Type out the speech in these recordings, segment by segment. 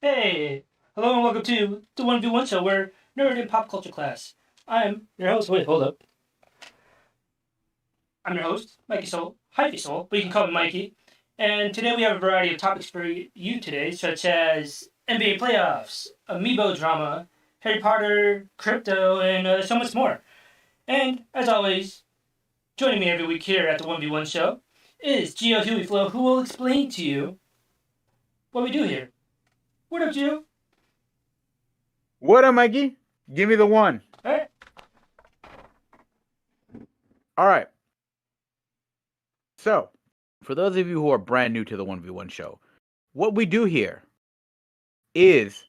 Hey! Hello and welcome to the 1v1 show where nerd and pop culture class. I'm your host. Wait, hold up. I'm your host, Mikey Soul. Hyphy Soul, but you can call me Mikey. And today we have a variety of topics for you today, such as NBA playoffs, Amiibo drama, Harry Potter, crypto, and so much more. And as always, joining me every week here at the 1v1 show is Gio Huey Flo, who will explain to you what we do here. What up, Gio? What up, Mikey? Give me the one. Alright. Alright. So, for those of you who are brand new to the 1v1 show, what we do here is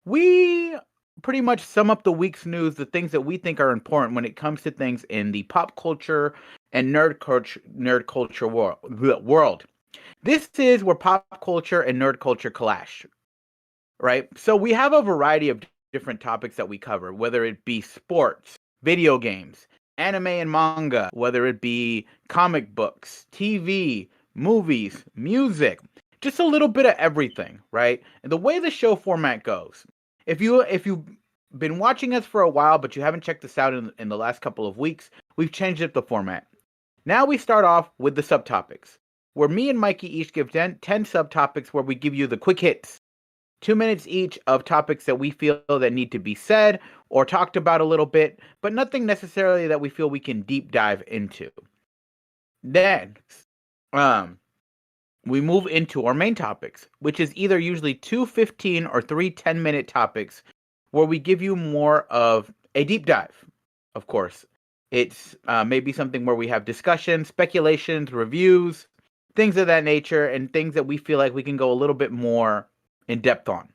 we pretty much sum up the week's news, the things that we think are important when it comes to things in the pop culture and nerd culture world. This is where pop culture and nerd culture clash, right? So we have a variety of different topics that we cover, whether it be sports, video games, anime and manga, whether it be comic books, TV, movies, music, just a little bit of everything, right? And the way the show format goes, if you've been watching us for a while, but you haven't checked us out in the last couple of weeks, we've changed up the format. Now we start off with the subtopics, where me and Mikey each give 10 subtopics where we give you the quick hits. 2 minutes each of topics that we feel that need to be said or talked about a little bit, but nothing necessarily that we feel we can deep dive into. Then, we move into our main topics, which is either usually 2 15 or 3 10-minute topics where we give you more of a deep dive. Of course, it's maybe something where we have discussions, speculations, reviews, things of that nature, and things that we feel like we can go a little bit more in depth on.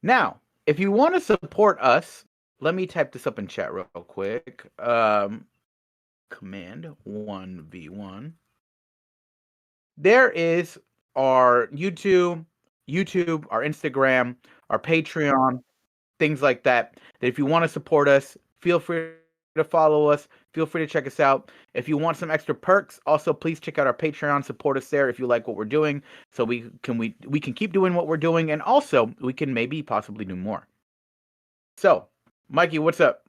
Now, if you want to support us, let me type this up in chat real quick. Command 1v1. There is our YouTube, our Instagram, our Patreon, things like that. That if you want to support us, feel free to follow us. Feel free to check us out. If you want some extra perks, also please check out our Patreon. Support us there if you like what we're doing, so we can keep doing what we're doing, and also we can maybe possibly do more. So, Mikey, what's up?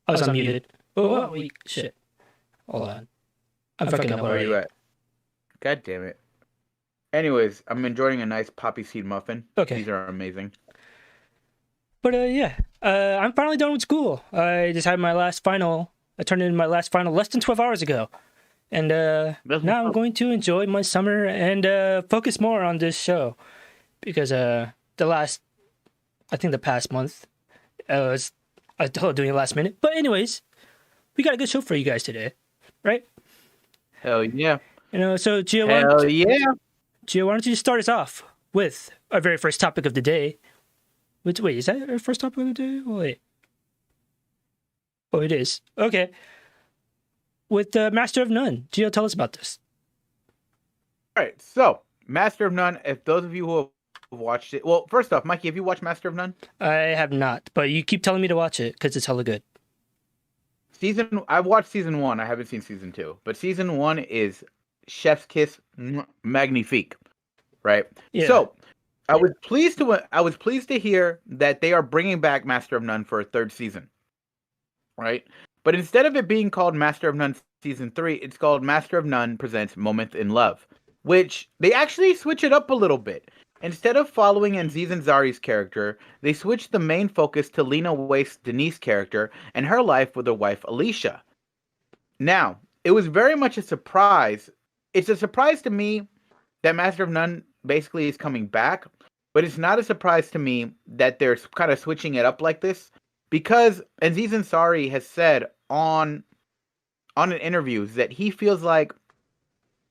I was unmuted. Oh, wait, shit. Hold on. I'm fucking up Where are already. you at? God damn it. Anyways, I'm enjoying a nice poppy seed muffin. Okay. These are amazing. But I'm finally done with school. I just had my last final. I turned in my last final less than 12 hours ago. And now I'm going to enjoy my summer and focus more on this show. Because the past month, I was doing it last minute. But anyways, we got a good show for you guys today, right? Hell yeah. So Gio, Gio, why don't you start us off with our very first topic of the day? Wait, is that our first topic of the day? Oh, wait. Oh, it is. Okay. With Master of None. Gio, tell us about this. All right, so Master of None, if those of you who have watched it... Well, first off, Mikey, have you watched Master of None? I have not, but you keep telling me to watch it because it's hella good. I've watched season 1. I haven't seen season 2. But season 1 is chef's kiss magnifique, right? Yeah. So, I was pleased to hear that they are bringing back Master of None for a 3rd season, right? But instead of it being called Master of None Season 3, it's called Master of None Presents Moment in Love, which they actually switch it up a little bit. Instead of following Aziz Ansari's character, they switched the main focus to Lena Waithe's Denise character and her life with her wife Alicia. Now, it was very much a surprise. It's a surprise to me that Master of None basically is coming back, but it's not a surprise to me that they're kind of switching it up like this, because Aziz Ansari has said on an interview that he feels like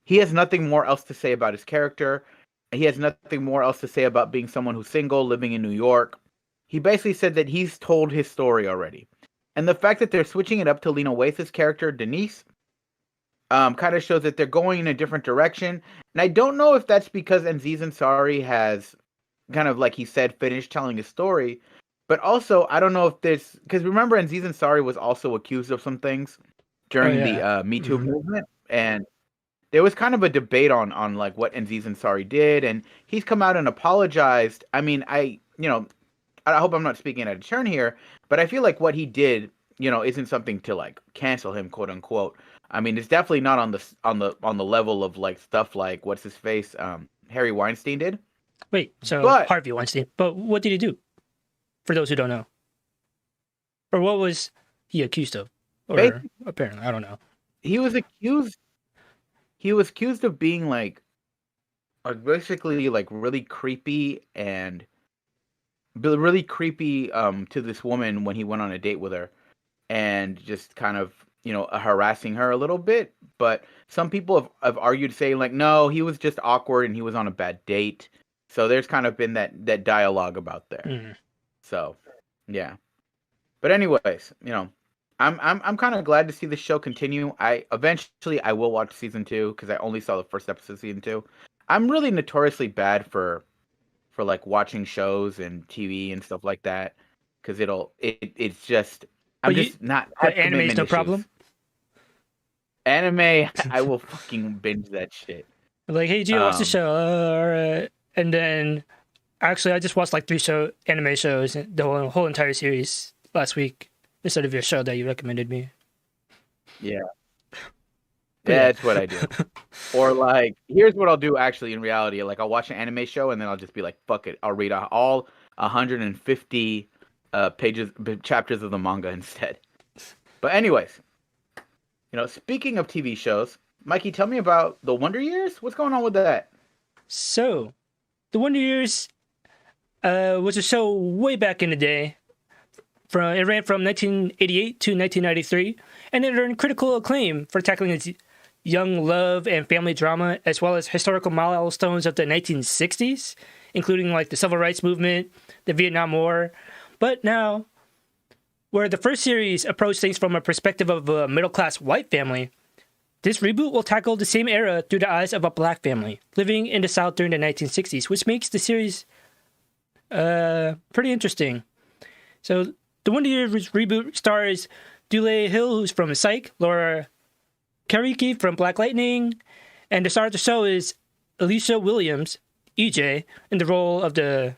he has nothing more else to say about his character. He has nothing more else to say about being someone who's single, living in New York. He basically said that he's told his story already. And the fact that they're switching it up to Lena Waithe's character, Denise, kind of shows that they're going in a different direction. And I don't know if that's because Aziz Ansari has kind of, like he said, finished telling his story. But also, I don't know if there's... Because remember, Aziz Ansari was also accused of some things during the Me Too movement. And there was kind of a debate on like what Aziz Ansari did. And he's come out and apologized. I mean, I hope I'm not speaking out of turn here. But I feel like what he did, isn't something to like cancel him, quote unquote. I mean, it's definitely not on the level of like stuff like what's his face, Harry Weinstein did. Wait, so But Harvey Weinstein. But what did he do? For those who don't know. Or what was he accused of? Or apparently, I don't know. He was accused of being like basically like really creepy to this woman when he went on a date with her, and just kind of, you know, harassing her a little bit. But some people have argued, saying like, no, he was just awkward and he was on a bad date. So there's kind of been that dialogue about there. Mm. So yeah. But anyways, you know, I'm kind of glad to see the show continue. I will watch season 2 because I only saw the first episode of season 2. I'm really notoriously bad for like watching shows and TV and stuff like that, because it's just I'm just not. Anime is no problem. Anime, I will fucking binge that shit. Like, hey, do you watch the show? All right. And then, actually, I just watched like 3 anime shows, the whole entire series last week, instead of your show that you recommended me. Yeah. That's what I do. Or like, here's what I'll do actually in reality. Like, I'll watch an anime show and then I'll just be like, fuck it. I'll read all 150 chapters of the manga instead. But anyways, you know, speaking of TV shows, Mikey, tell me about the Wonder Years. What's going on with that? So, the Wonder Years was a show way back in the day. It ran from 1988 to 1993, and it earned critical acclaim for tackling its young love and family drama, as well as historical milestones of the 1960s, including like the Civil Rights Movement, the Vietnam War. But now, where the first series approached things from a perspective of a middle-class white family, this reboot will tackle the same era through the eyes of a black family living in the South during the 1960s, which makes the series pretty interesting. So, the Wonder Years reboot stars Dule Hill, who's from Psych, Laura Kariki from Black Lightning, and the star of the show is Alicia Williams, EJ, in the role of the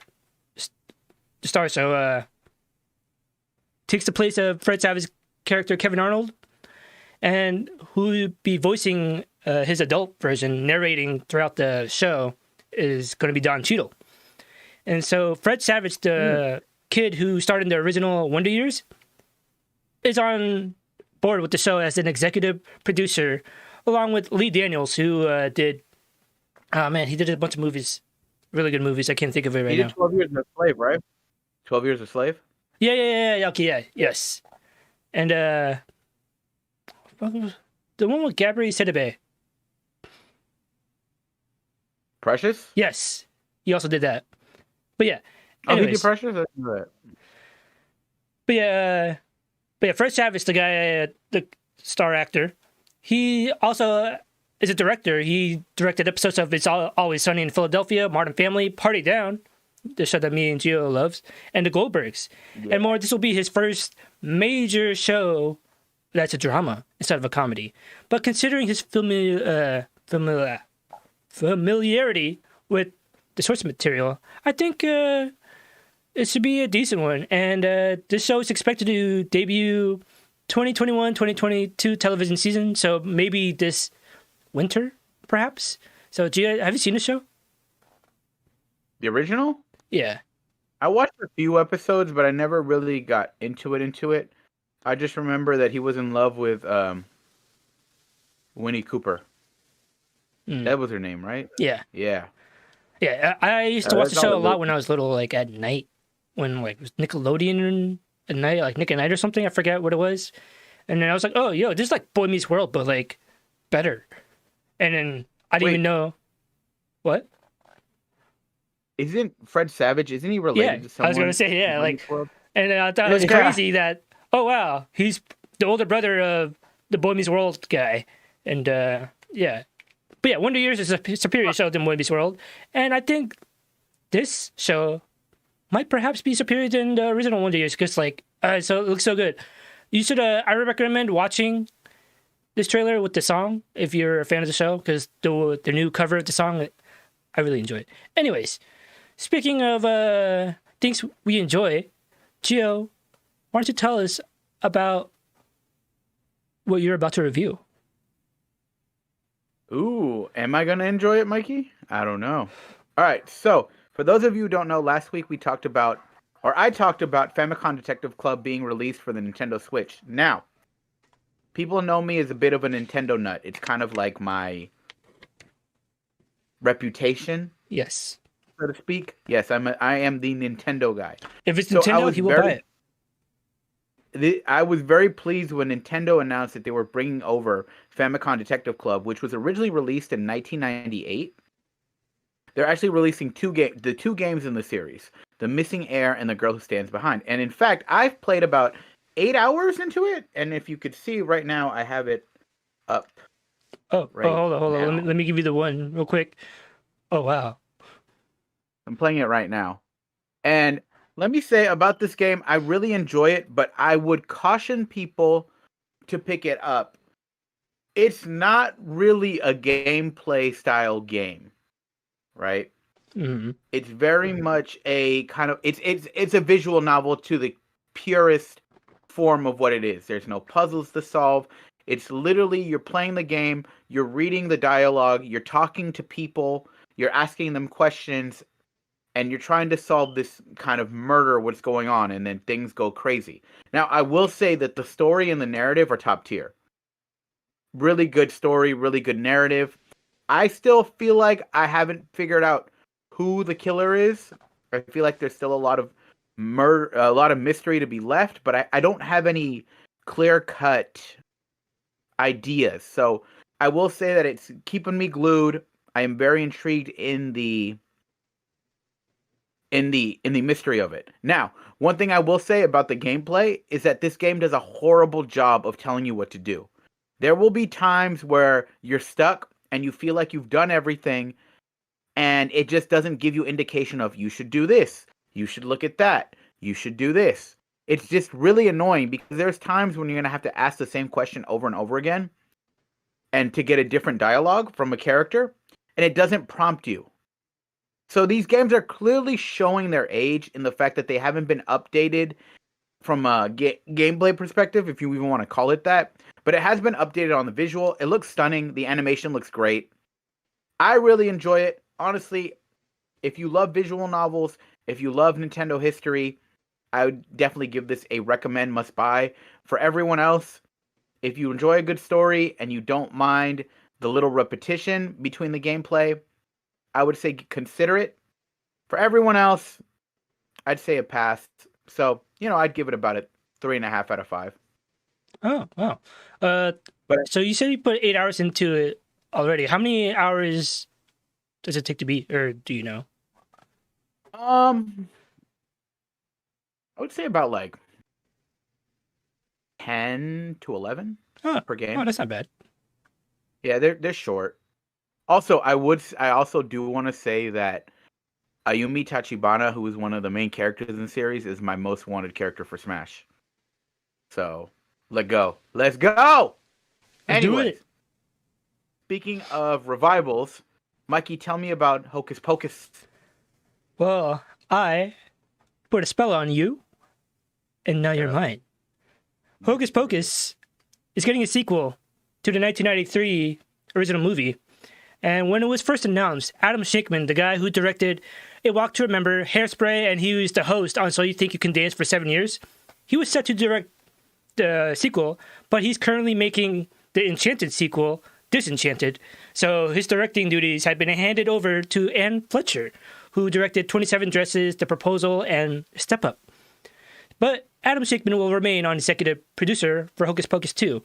star. So, takes the place of Fred Savage's character Kevin Arnold, and who will be voicing his adult version, narrating throughout the show, is going to be Don Cheadle. And so Fred Savage, the kid who starred in the original Wonder Years, is on board with the show as an executive producer, along with Lee Daniels, who did... Oh, man, he did a bunch of movies. Really good movies. I can't think of it right now. He did 12 Years a Slave, right? 12 Years a Slave? Yeah. Okay, yeah. Yes. And, the one with Gabrielle Sidibe. Precious? Yes. He also did that. But yeah. Anyways. Oh, he did Precious? That's right. But yeah, Fred Savage, the guy, the star actor, he also is a director. He directed episodes of It's Always Sunny in Philadelphia, Modern Family, Party Down, the show that me and Gio loves, and The Goldbergs, and more. This will be his first major show that's a drama instead of a comedy. But considering his familiarity with the source material, I think it should be a decent one. And this show is expected to debut 2021-2022 television season, so maybe this winter, perhaps. So, Gia, have you seen the show? The original? Yeah. I watched a few episodes, but I never really got into it. I just remember that he was in love with Winnie Cooper. That was her name, right? Yeah. Yeah. Yeah, I used to watch the show a lot when I was little, like at night, when like it was Nickelodeon at night, like Nick at Night or something. I forget what it was. And then I was like, oh, yo, this is like Boy Meets World, but like better. And then I didn't even know. What? Isn't Fred Savage, isn't he related to someone? I was going to say, yeah. Like, and I thought it was crazy that, oh, wow, he's the older brother of the Boy Meets World guy. And yeah. But yeah, Wonder Years is a superior show than Boy Meets World. And I think this show might perhaps be superior than the original Wonder Years because, like, so it looks so good. You should, I recommend watching this trailer with the song if you're a fan of the show, because the new cover of the song, I really enjoy it. Anyways, speaking of things we enjoy, Gio, why don't you tell us about what you're about to review? Ooh, am I going to enjoy it, Mikey? I don't know. All right, so For those of you who don't know, last week I talked about Famicom Detective Club being released for the Nintendo Switch. Now, people know me as a bit of a Nintendo nut. It's kind of like my reputation. Yes. So to speak. Yes, I am the Nintendo guy. If it's Nintendo, he will buy it. I was very pleased when Nintendo announced that they were bringing over Famicom Detective Club, which was originally released in 1998. They're actually releasing the two games in the series, The Missing Heir and The Girl Who Stands Behind. And in fact, I've played about 8 hours into it, and if you could see right now, I have it up. Hold on. Let me give you the one real quick. Oh, wow. I'm playing it right now. And let me say about this game, I really enjoy it, but I would caution people to pick it up. It's not really a gameplay style game, right? Mm-hmm. It's very much a kind of it's a visual novel to the purest form of what it is. There's no puzzles to solve. It's literally you're playing the game, you're reading the dialogue, you're talking to people, you're asking them questions, and you're trying to solve this kind of murder, what's going on, and then things go crazy. Now, I will say that the story and the narrative are top tier. Really good story, really good narrative. I still feel like I haven't figured out who the killer is. I feel like there's still a lot of mystery to be left, but I don't have any clear-cut ideas. So I will say that it's keeping me glued. I am very intrigued in the mystery of it. Now, one thing I will say about the gameplay is that this game does a horrible job of telling you what to do. There will be times where you're stuck and you feel like you've done everything, and it just doesn't give you indication of you should do this, you should look at that, you should do this. It's just really annoying because there's times when you're going to have to ask the same question over and over again and to get a different dialogue from a character, and it doesn't prompt you. So these games are clearly showing their age in the fact that they haven't been updated from a gameplay perspective, if you even want to call it that. But it has been updated on the visual. It looks stunning. The animation looks great. I really enjoy it. Honestly, if you love visual novels, if you love Nintendo history, I would definitely give this a recommend must buy. For everyone else, if you enjoy a good story and you don't mind the little repetition between the gameplay, I would say consider it. For everyone else, I'd say a pass. So, I'd give it about a 3.5 out of 5. Oh, wow. So you said you put 8 hours into it already. How many hours does it take to beat, or do you know? I would say about like 10 to 11 per game. Oh, that's not bad. Yeah, they're short. Also, I also do want to say that Ayumi Tachibana, who is one of the main characters in the series, is my most wanted character for Smash. So, let's go. Let's go! Do it. Speaking of revivals, Mikey, tell me about Hocus Pocus. Well, I put a spell on you, and now you're mine. Hocus Pocus is getting a sequel to the 1993 original movie. And when it was first announced, Adam Shankman, the guy who directed A Walk to Remember, Hairspray, and he was the host on So You Think You Can Dance for 7 years, he was set to direct the sequel, but he's currently making the Enchanted sequel, Disenchanted. So his directing duties had been handed over to Anne Fletcher, who directed 27 Dresses, The Proposal, and Step Up. But Adam Shankman will remain on executive producer for Hocus Pocus 2.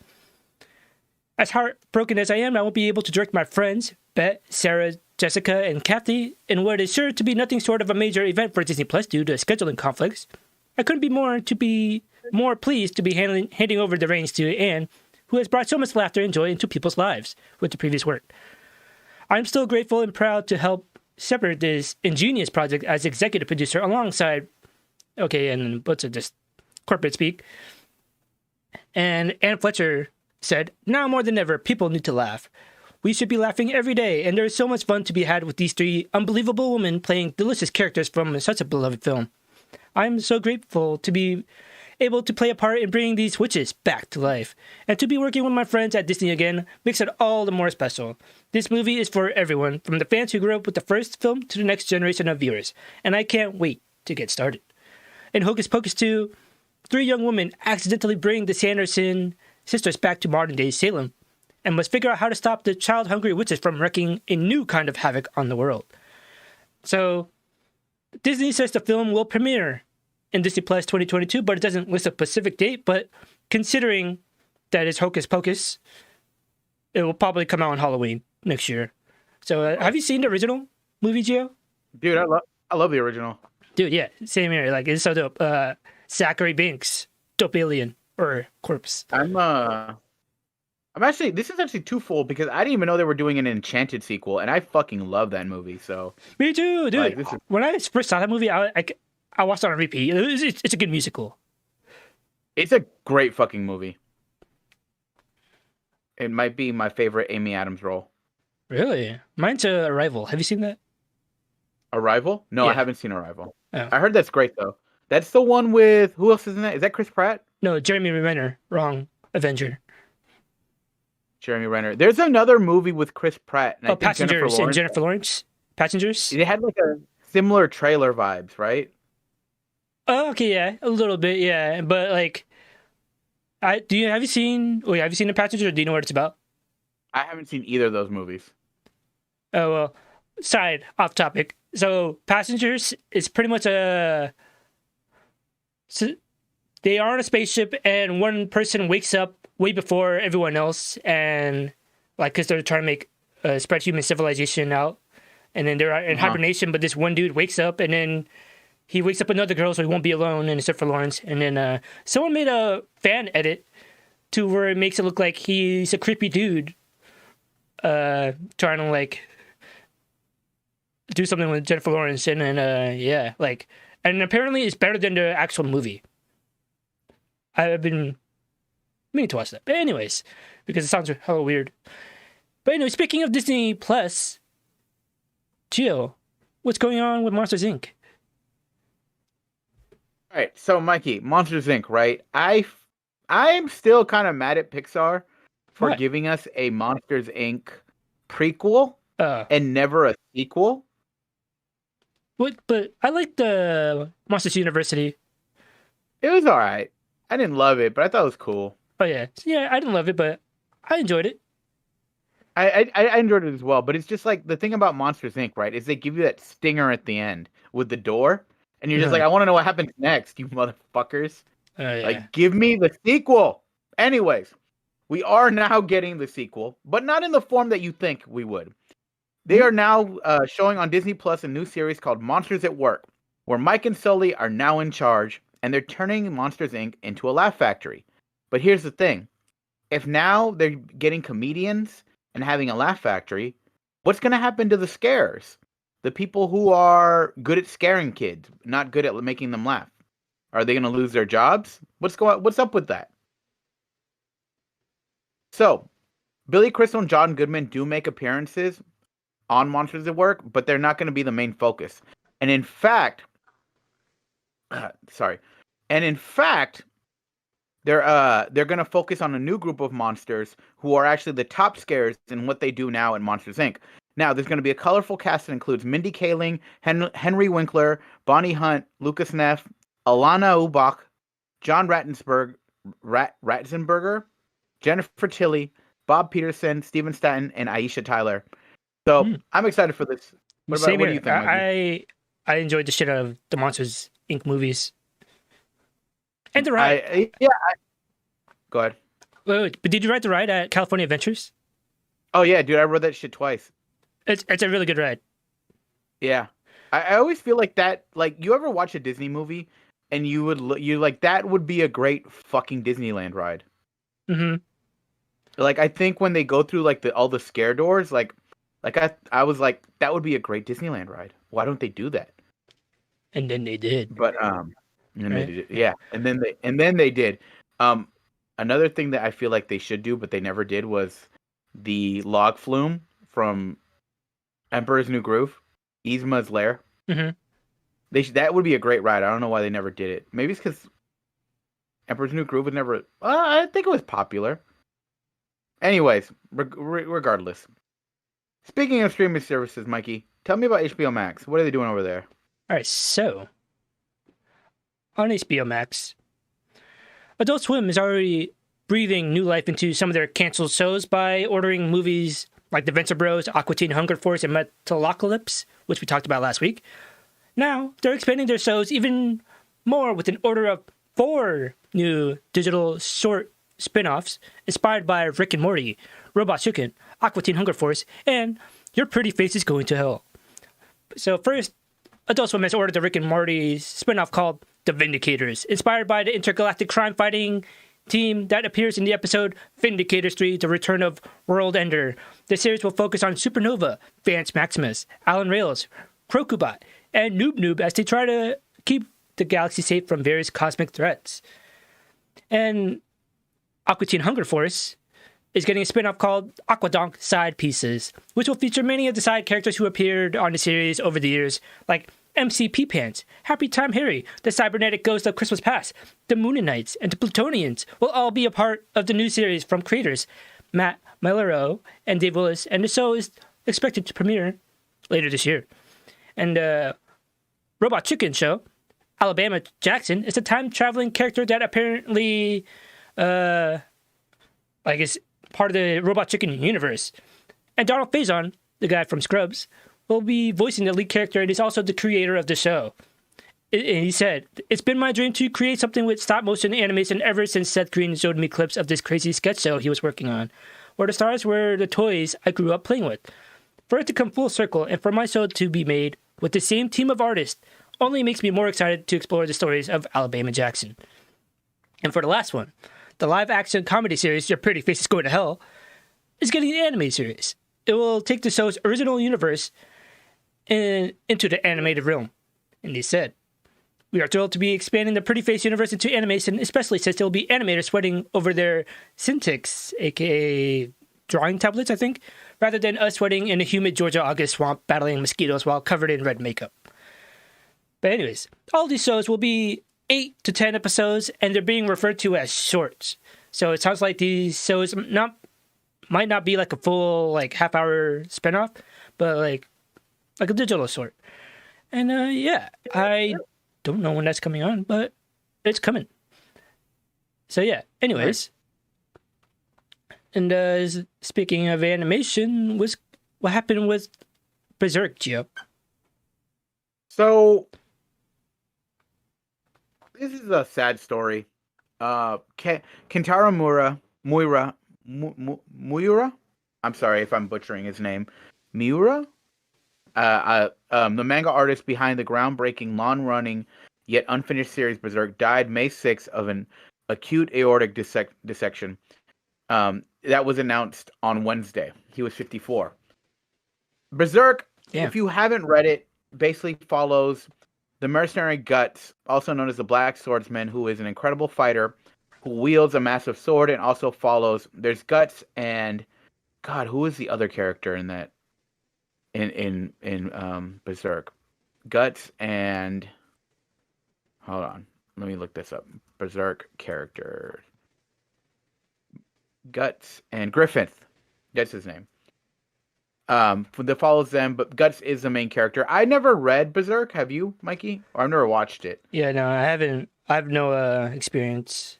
As heartbroken as I am, I won't be able to direct my friends, Bet, Sarah, Jessica, and Kathy, in what is sure to be nothing short of a major event for Disney Plus due to scheduling conflicts. I couldn't be more pleased to be handing over the reins to Anne, who has brought so much laughter and joy into people's lives with the previous work. I'm still grateful and proud to help shepherd this ingenious project as executive producer alongside, and what's it, just corporate speak. And Anne Fletcher said, "Now more than ever, people need to laugh. We should be laughing every day, and there is so much fun to be had with these three unbelievable women playing delicious characters from such a beloved film. I'm so grateful to be able to play a part in bringing these witches back to life. And to be working with my friends at Disney again makes it all the more special. This movie is for everyone, from the fans who grew up with the first film to the next generation of viewers, and I can't wait to get started. In Hocus Pocus 2, 3 young women accidentally bring the Sanderson sisters back to modern-day Salem and must figure out how to stop the child-hungry witches from wreaking a new kind of havoc on the world. So, Disney says the film will premiere in Disney Plus 2022, but it doesn't list a specific date. But considering that it's Hocus Pocus, it will probably come out on Halloween next year. So, have you seen the original movie, Gio? Dude, I love the original. Dude, yeah, same here. Like, it's so dope. Zachary Binks, dope alien or corpse. This is actually twofold because I didn't even know they were doing an Enchanted sequel, and I fucking love that movie. So me too, dude. Like, when I first saw that movie, I watched it on repeat. It's a good musical. It's a great fucking movie. It might be my favorite Amy Adams role. Really? Mine's Arrival. Have you seen that? Arrival? No, yeah. I haven't seen Arrival. Oh. I heard that's great though. That's the one with who else is in that? Is that Chris Pratt? No, Jeremy Renner. Wrong. Avenger. Jeremy Renner. There's another movie with Chris Pratt. And Passengers and Jennifer Lawrence. Passengers. It had like a similar trailer vibes, right? Oh, okay, yeah, a little bit, yeah. But like, have you seen the Passengers, or do you know what it's about? I haven't seen either of those movies. Oh well, off topic. So Passengers is pretty much they are on a spaceship, and one person wakes up way before everyone else, and like because they're trying to make spread human civilization out, and then they're in hibernation. But this one dude wakes up, and then he wakes up another girl, so he won't be alone, and except for Lawrence. And then someone made a fan edit to where it makes it look like he's a creepy dude, trying to like do something with Jennifer Lawrence, and then and apparently it's better than the actual movie. I've been meaning to watch that. But anyways, because it sounds hella weird. But anyway, speaking of Disney Plus, Gio, what's going on with Monsters, Inc.? All right, so Mikey, Monsters, Inc., right? I'm still kind of mad at Pixar for giving us a Monsters, Inc. prequel and never a sequel. What? But I like the Monsters University. It was all right. I didn't love it, but I thought it was cool. Oh, yeah. Yeah, I didn't love it, but I enjoyed it. I enjoyed it as well, but it's just like the thing about Monsters, Inc., right, is they give you that stinger at the end with the door, and you're just like, I want to know what happens next, you motherfuckers. Yeah. Like, give me the sequel. Anyways, we are now getting the sequel, but not in the form that you think we would. They are now showing on Disney Plus a new series called Monsters at Work, where Mike and Sully are now in charge, and they're turning Monsters, Inc. into a laugh factory. But here's the thing. If now they're getting comedians and having a laugh factory, what's going to happen to the scares? The people who are good at scaring kids, not good at making them laugh. Are they going to lose their jobs? What's up with that? So, Billy Crystal and John Goodman do make appearances on Monsters at Work, but they're not going to be the main focus. And in fact, they're going to focus on a new group of monsters who are actually the top scares in what they do now at Monsters, Inc. Now, there's going to be a colorful cast that includes Mindy Kaling, Henry Winkler, Bonnie Hunt, Lucas Neff, Alana Ubach, John Ratzenberger, Jennifer Tilly, Bob Peterson, Steven Stanton, and Aisha Tyler. So I'm excited for this. What do you think, Mikey? I enjoyed the shit out of the Monsters, Inc. movies. And the ride. Go ahead. Wait, but did you ride the ride at California Adventures? Oh, yeah, dude. I rode that shit twice. It's a really good ride. Yeah. I always feel like that, like, you ever watch a Disney movie and that would be a great fucking Disneyland ride. Mm-hmm. Like, I think when they go through, like, all the scare doors, like I was like, that would be a great Disneyland ride. Why don't they do that? And then they did. But, they did. Yeah. And then they did. Another thing that I feel like they should do, but they never did, was the log flume from Emperor's New Groove, Yzma's Lair. Mm-hmm. That would be a great ride. I don't know why they never did it. Maybe it's because Emperor's New Groove was never. I think it was popular. Anyways, regardless. Speaking of streaming services, Mikey, tell me about HBO Max. What are they doing over there? All right, so on HBO Max, Adult Swim is already breathing new life into some of their canceled shows by ordering movies like The Venture Bros, Aqua Teen Hunger Force, and Metalocalypse, which we talked about last week. Now, they're expanding their shows even more with an order of 4 new digital short spin-offs inspired by Rick and Morty, Robot Chicken, Aqua Teen Hunger Force, and Your Pretty Face is Going to Hell. So first, Adult Swim has ordered the Rick and Morty spin-off called The Vindicators, inspired by the intergalactic crime-fighting team that appears in the episode Vindicators 3, The Return of World Ender. The series will focus on Supernova, Vance Maximus, Alan Rails, Crocobot, and Noob as they try to keep the galaxy safe from various cosmic threats. And Aqua Teen Hunger Force is getting a spin-off called Aquadonk Side Pieces, which will feature many of the side characters who appeared on the series over the years, like MC Pants, Happy Time Harry, the cybernetic ghost of Christmas Past, the Mooninites, and the Plutonians will all be a part of the new series from creators Matt Malero and Dave Willis, and the show is expected to premiere later this year. And Robot Chicken Show, Alabama Jackson, is a time-traveling character that apparently is part of the Robot Chicken universe. And Donald Faison, the guy from Scrubs, will be voicing the lead character and is also the creator of the show. And he said, "It's been my dream to create something with stop-motion animation ever since Seth Green showed me clips of this crazy sketch show he was working on, where the stars were the toys I grew up playing with. For it to come full circle and for my show to be made with the same team of artists only makes me more excited to explore the stories of Alabama Jackson." And for the last one, the live-action comedy series Your Pretty Face is Going to Hell is getting an anime series. It will take the show's original universe into the animated realm. And they said, "We are thrilled to be expanding the Pretty Face universe into animation, especially since there will be animators sweating over their Cintiqs, aka drawing tablets, I think, rather than us sweating in a humid Georgia August swamp battling mosquitoes while covered in red makeup." But anyways, all these shows will be 8 to 10 episodes, and they're being referred to as shorts. So it sounds like these shows might not be like a full half-hour spinoff, but like a digital short. And I don't know when that's coming on, but it's coming. So yeah, anyways. And speaking of animation, what happened with Berserk, Gio? So this is a sad story. Kentaro Miura. I'm sorry if I'm butchering his name. Miura? The manga artist behind the groundbreaking, long-running, yet unfinished series Berserk died May 6th of an acute aortic dissection. That was announced on Wednesday. He was 54. Berserk, if you haven't read it, basically follows the mercenary Guts, also known as the Black Swordsman, who is an incredible fighter who wields a massive sword, and also follows. There's Guts and God, who is the other character in that? In Berserk, Guts and hold on, let me look this up. Berserk character, Guts and Griffith. That's his name. That follows them, but Guts is the main character. I never read Berserk. Have you, Mikey? Or I've never watched it. Yeah, no, I haven't. I have no experience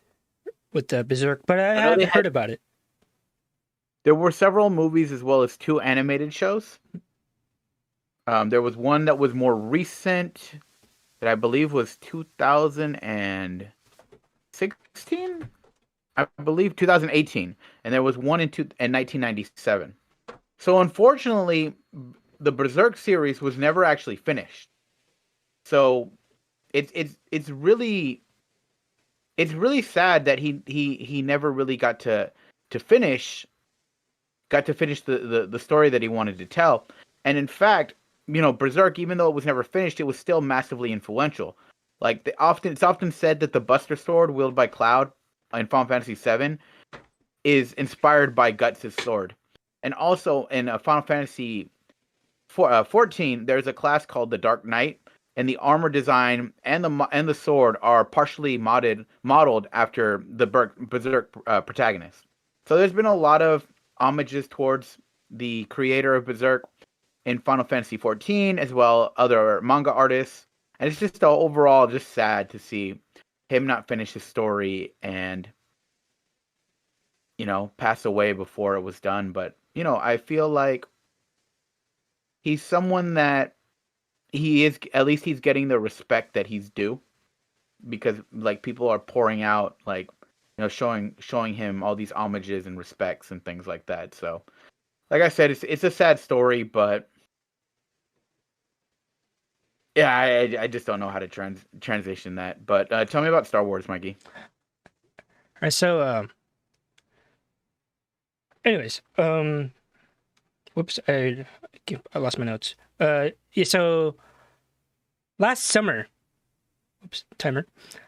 with Berserk, but I have heard about it. There were several movies as well as 2 animated shows. There was one that was more recent that I believe was 2016. I believe 2018, and there was one in 1997. So unfortunately, the Berserk series was never actually finished. So it's really sad that he never really got to finish the story that he wanted to tell. And in fact, Berserk, even though it was never finished, it was still massively influential. Like it's often said that the Buster Sword wielded by Cloud in Final Fantasy VII is inspired by Guts' sword. And also in Final Fantasy 14, there's a class called the Dark Knight, and the armor design and the sword are partially modeled after the Berserk protagonist. So there's been a lot of homages towards the creator of Berserk in Final Fantasy XIV, as well other manga artists, and it's just overall just sad to see him not finish his story and pass away before it was done. But I feel like he's someone that at least he's getting the respect that he's due, because like people are pouring out like showing him all these homages and respects and things like that. So like I said, it's a sad story, but yeah, I just don't know how to transition that. But tell me about Star Wars, Mikey. All right, so anyways, whoops, I lost my notes. Yeah, so last summer,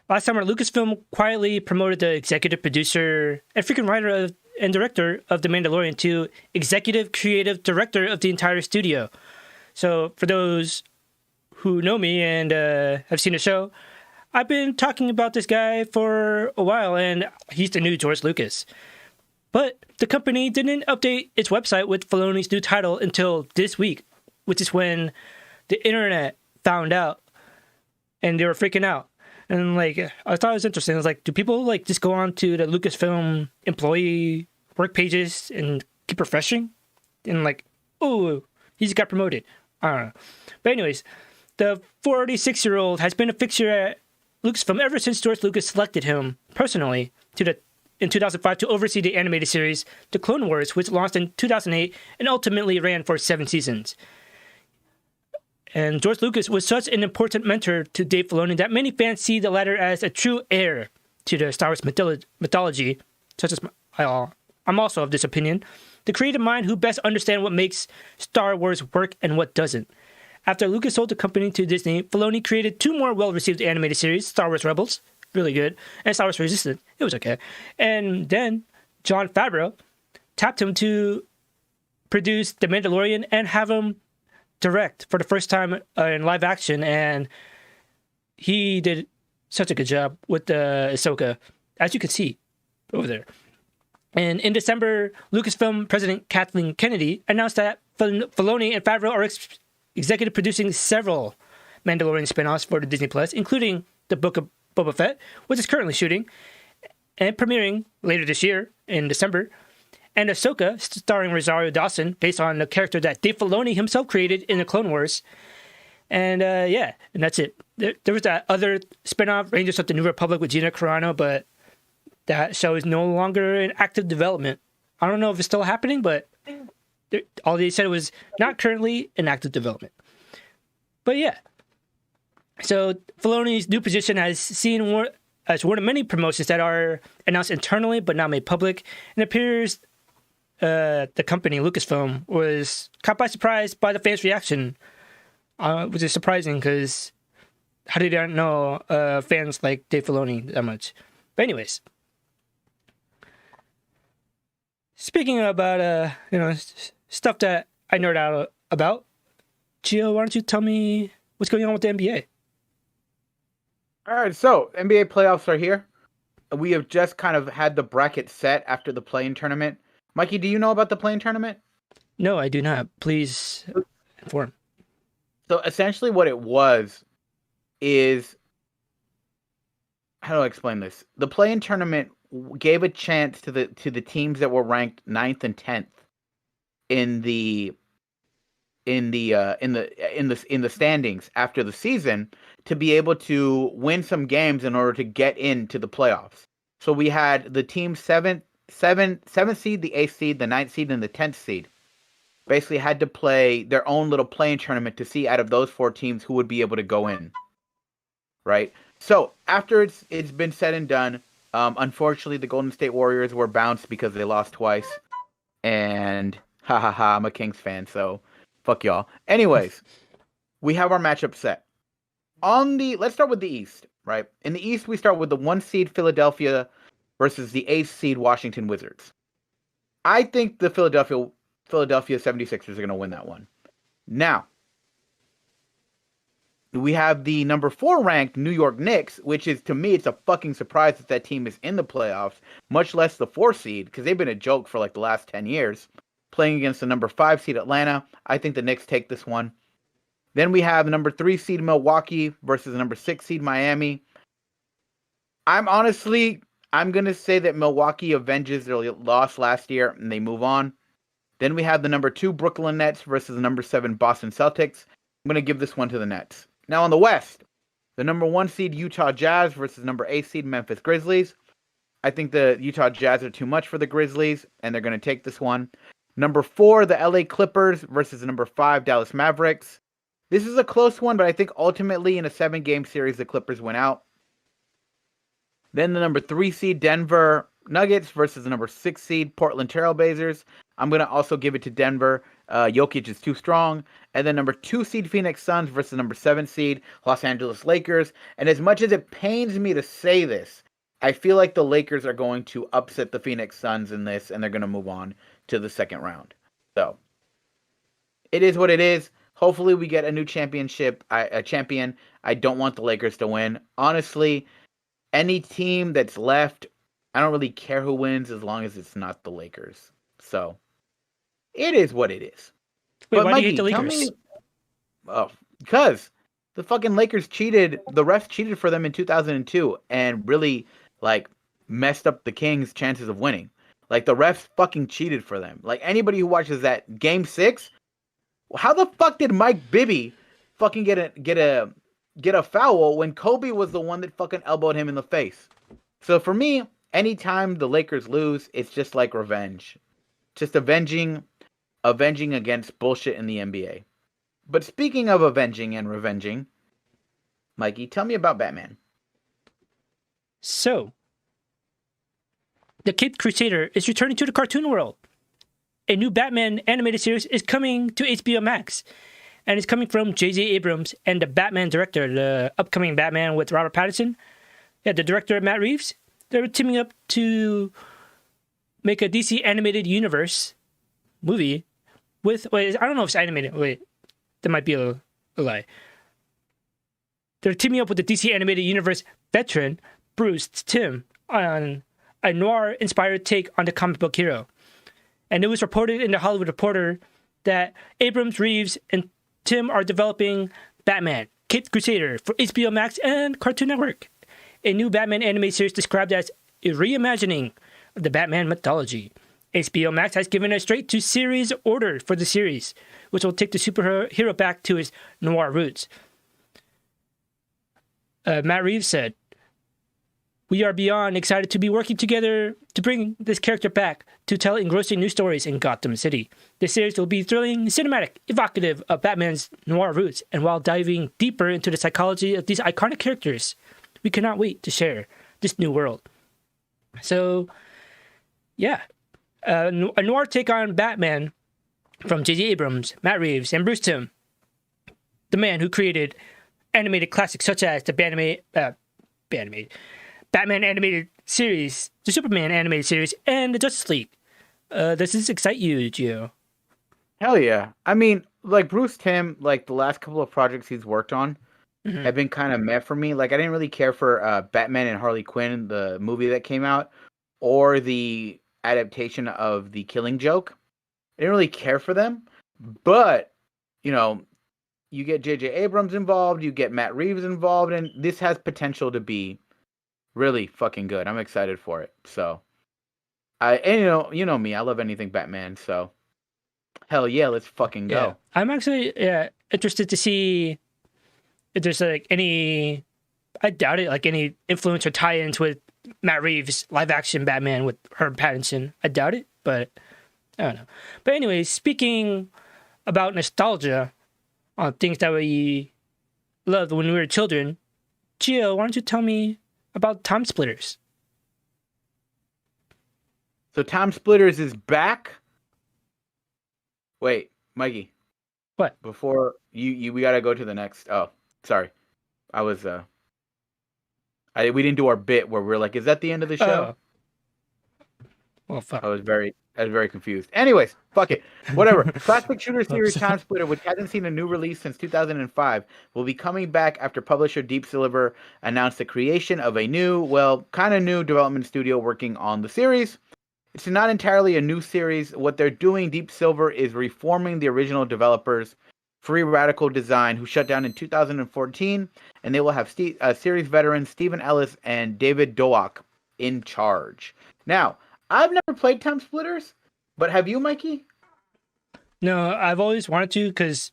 Lucasfilm quietly promoted the executive producer and freaking writer and director of The Mandalorian to executive creative director of the entire studio. So for those who know me and have seen the show, I've been talking about this guy for a while, and he's the new George Lucas. But the company didn't update its website with Filoni's new title until this week, which is when the internet found out, and they were freaking out. And like, I thought it was interesting. I was like, do people like just go on to the Lucasfilm employee work pages and keep refreshing? And like, oh, he just got promoted. I don't know. But anyways, the 46-year-old has been a fixture at Lucasfilm ever since George Lucas selected him personally in 2005 to oversee the animated series The Clone Wars, which launched in 2008 and ultimately ran for 7 seasons. And George Lucas was such an important mentor to Dave Filoni that many fans see the latter as a true heir to the Star Wars mythology, such as I'm also of this opinion. The creative mind who best understands what makes Star Wars work and what doesn't. After Lucas sold the company to Disney, Filoni created 2 more well-received animated series, Star Wars Rebels, really good, and Star Wars Resistance, it was okay. And then Jon Favreau tapped him to produce The Mandalorian and have him direct for the first time in live action, and he did such a good job with Ahsoka, as you can see over there. And in December, Lucasfilm President Kathleen Kennedy announced that Filoni and Favreau are executive producing several Mandalorian spin-offs for the Disney Plus, including the Book of Boba Fett, which is currently shooting and premiering later this year in December, and Ahsoka, starring Rosario Dawson, based on the character that Dave Filoni himself created in the Clone Wars. And yeah, and that's it. There was that other spin-off, Rangers of the New Republic, with Gina Carano, but that show is no longer in active development. I don't know if it's still happening, but all they said was not currently in active development. But yeah. So Filoni's new position has seen one of many promotions that are announced internally but not made public, and it appears the company, Lucasfilm, was caught by surprise by the fans' reaction, which is surprising because how did they not know fans like Dave Filoni that much? But anyways, speaking about stuff that I nerd out about, Gio, why don't you tell me what's going on with the NBA? All right, so NBA playoffs are here. We have just kind of had the bracket set after the play-in tournament. Mikey, do you know about the play-in tournament? No, I do not. Please inform. So essentially what it was is, how do I explain this? The play-in tournament gave a chance to the teams that were ranked 9th and 10th in the standings after the season to be able to win some games in order to get into the playoffs. So we had the team 7th seed, the 8th seed, the 9th seed, and the 10th seed basically had to play their own little play-in tournament to see out of those 4 teams who would be able to go in. Right? So after it's been said and done, unfortunately the Golden State Warriors were bounced because they lost twice. And I'm a Kings fan, so fuck y'all. Anyways, we have our matchup set. Let's start with the East, right? In the East, we start with the 1 seed Philadelphia versus the 8th seed Washington Wizards. I think the Philadelphia 76ers are going to win that one. Now, we have the number 4 ranked New York Knicks, which is, to me, it's a fucking surprise that team is in the playoffs, much less the 4 seed, because they've been a joke for like the last 10 years. Playing against the number 5 seed Atlanta. I think the Knicks take this one. Then we have the number 3 seed Milwaukee versus the number 6 seed Miami. I'm going to say that Milwaukee avenges their loss last year and they move on. Then we have the number 2 Brooklyn Nets versus the number 7 Boston Celtics. I'm going to give this one to the Nets. Now on the West, the number 1 seed Utah Jazz versus number 8 seed Memphis Grizzlies. I think the Utah Jazz are too much for the Grizzlies, and they're going to take this one. Number 4, the LA Clippers versus number 5 Dallas Mavericks. This is a close one, but I think ultimately in a 7-game series, the Clippers win out. Then the number 3 seed Denver Nuggets versus the number 6 seed Portland Trailblazers. I'm going to also give it to Denver. Jokic is too strong. And then number 2 seed Phoenix Suns versus number 7 seed Los Angeles Lakers. And as much as it pains me to say this, I feel like the Lakers are going to upset the Phoenix Suns in this, and they're going to move on to the second round. So it is what it is. Hopefully we get a new champion. I don't want the Lakers to win. Honestly, any team that's left, I don't really care who wins as long as it's not the Lakers. So it is what it is. Wait, but why Mikey, do you hate the Lakers? Because the fucking Lakers cheated. The refs cheated for them in 2002 and really messed up the Kings' chances of winning. The refs fucking cheated for them. Anybody who watches that Game 6, how the fuck did Mike Bibby fucking get a foul when Kobe was the one that fucking elbowed him in the face? So for me, anytime the Lakers lose, it's just like revenge. Just avenging against bullshit in the NBA. But speaking of avenging and revenging, Mikey, tell me about Batman. So, the Caped Crusader is returning to the cartoon world. A new Batman animated series is coming to HBO Max. And it's coming from J.J. Abrams and the Batman director, the upcoming Batman with Robert Pattinson. Yeah, the director, Matt Reeves. They're teaming up to make a DC animated universe movie with... Wait, I don't know if it's animated. Wait, that might be a lie. They're teaming up with the DC animated universe veteran, Bruce Timm, on a noir-inspired take on the comic book hero. And it was reported in the Hollywood Reporter that Abrams, Reeves, and Timm are developing Batman, Caped Crusader for HBO Max and Cartoon Network. A new Batman anime series described as a reimagining of the Batman mythology. HBO Max has given a straight-to-series order for the series, which will take the superhero back to his noir roots. Matt Reeves said, "We are beyond excited to be working together to bring this character back to tell engrossing new stories in Gotham City. This series will be thrilling, cinematic, evocative of Batman's noir roots, and while diving deeper into the psychology of these iconic characters, we cannot wait to share this new world." So, yeah, a noir take on Batman from J.J. Abrams, Matt Reeves, and Bruce Timm, the man who created animated classics such as the Batman animated series, the Superman animated series, and the Justice League. Does this excite you, Gio? Hell yeah. I mean, Bruce Timm, the last couple of projects he's worked on have been kind of meh for me. I didn't really care for Batman and Harley Quinn, the movie that came out, or the adaptation of The Killing Joke. I didn't really care for them. But, you get J.J. Abrams involved, you get Matt Reeves involved, and this has potential to be really fucking good. I'm excited for it. So, you know me, I love anything Batman. So, hell yeah, let's fucking go. Yeah. I'm actually interested to see if there's any. I doubt it. Any influence or tie-ins with Matt Reeves' live-action Batman with Herb Pattinson. I doubt it, but I don't know. But anyway, speaking about nostalgia on things that we loved when we were children, Gio, why don't you tell me about Time Splitters? So Time Splitters is back. Wait, Mikey. What? Before we gotta go to the next. Oh, sorry. I was we didn't do our bit where we're like, is that the end of the show? Well, fuck. I was very confused. Anyways, fuck it. Whatever. Classic shooter series Time Splitter, which hasn't seen a new release since 2005, will be coming back after publisher Deep Silver announced the creation of a new, kind of new development studio working on the series. It's not entirely a new series. What they're doing, Deep Silver, is reforming the original developers, Free Radical Design, who shut down in 2014, and they will have series veterans Stephen Ellis and David Doak in charge. Now, I've never played Time Splitters, but have you, Mikey? No, I've always wanted to because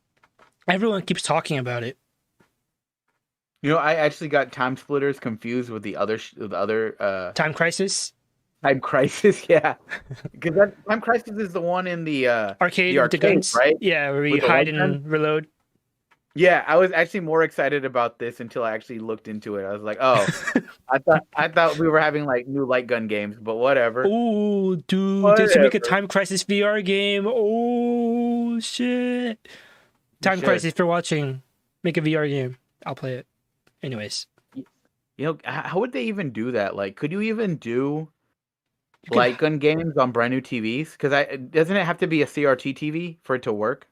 everyone keeps talking about it. You know, I actually got Time Splitters confused with the other Time Crisis. Time Crisis, yeah, because Time Crisis is the one in the arcade with the guns, right? Yeah, where you hide and reload. Yeah, I was actually more excited about this until I actually looked into it. I was like, oh, I thought we were having like new light gun games, but whatever. Oh, dude, they should make a Time Crisis VR game. Oh shit! Time Crisis, if you're watching, make a VR game. I'll play it. Anyways, you know, how would they even do that? Like, could you even do light gun games on brand new TVs? Because doesn't it have to be a CRT TV for it to work?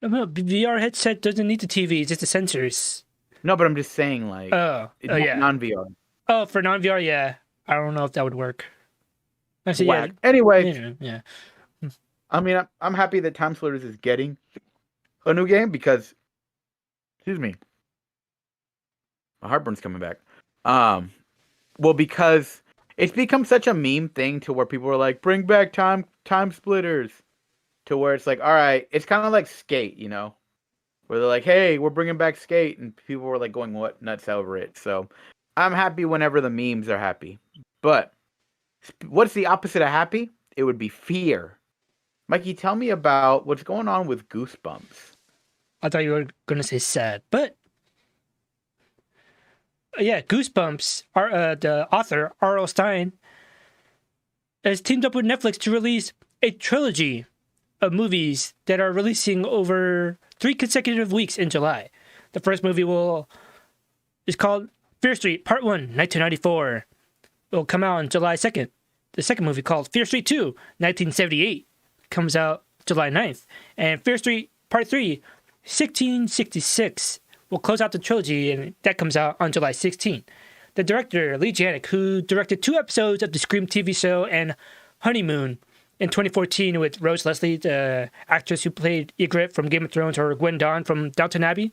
No, VR headset doesn't need the TV, it's just the sensors. No, but I'm just saying, like, yeah, non-VR. Oh, for non-VR, yeah. I don't know if that would work. Actually, yeah. Anyway, yeah. I mean, I'm happy that Time Splitters is getting a new game because, excuse me, my heartburn's coming back. Well, because it's become such a meme thing to where people are like, bring back Time Splitters. To where it's like, all right, it's kind of like Skate, you know, where they're like, hey, we're bringing back Skate, and people were like going nuts over it. So I'm happy whenever the memes are happy. But what's the opposite of happy? It would be fear. Mikey, tell me about what's going on with Goosebumps. I thought you were going to say sad, but yeah, Goosebumps, the author, R.L. Stine, has teamed up with Netflix to release a trilogy of movies that are releasing over 3 consecutive weeks in July. The first movie is called Fear Street Part 1, 1994. It will come out on July 2nd. The second movie, called Fear Street 2, 1978, comes out July 9th. And Fear Street Part 3, 1666, will close out the trilogy, and that comes out on July 16th. The director, Lee Janik, who directed 2 episodes of the Scream TV show and Honeymoon, in 2014 with Rose Leslie, the actress who played Ygritte from Game of Thrones, or Gwen Dawn from Downton Abbey.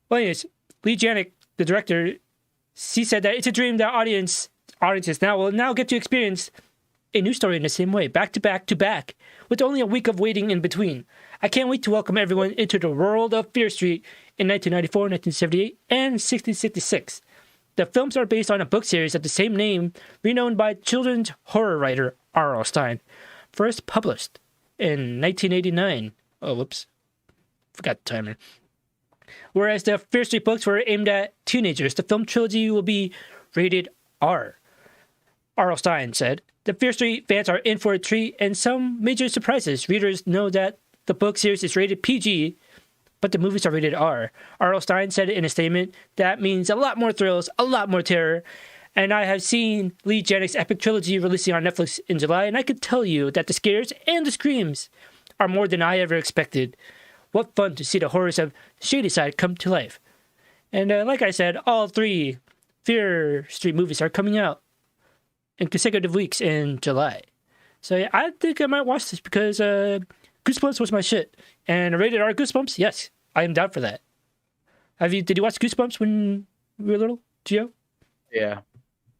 Well, anyways, Lee Janik, the director, he said that it's a dream that audiences will now get to experience a new story in the same way, back to back to back, with only a week of waiting in between. I can't wait to welcome everyone into the world of Fear Street in 1994, 1978, and 1666. The films are based on a book series of the same name, renowned by children's horror writer R.L. Stine, first published in 1989. Oh, whoops. Forgot the timer. Whereas the Fear Street books were aimed at teenagers, the film trilogy will be rated R. R.L. Stine said, the Fear Street fans are in for a treat and some major surprises. Readers know that the book series is rated PG, but the movies are rated R. R.L. Stine said in a statement, that means a lot more thrills, a lot more terror. And I have seen Lee Janik's epic trilogy releasing on Netflix in July, and I can tell you that the scares and the screams are more than I ever expected. What fun to see the horrors of Shadyside come to life. And like I said, all 3 Fear Street movies are coming out in consecutive weeks in July. So yeah, I think I might watch this because Goosebumps was my shit. And rated R Goosebumps, yes, I am down for that. Did you watch Goosebumps when you were little, Gio? Yeah.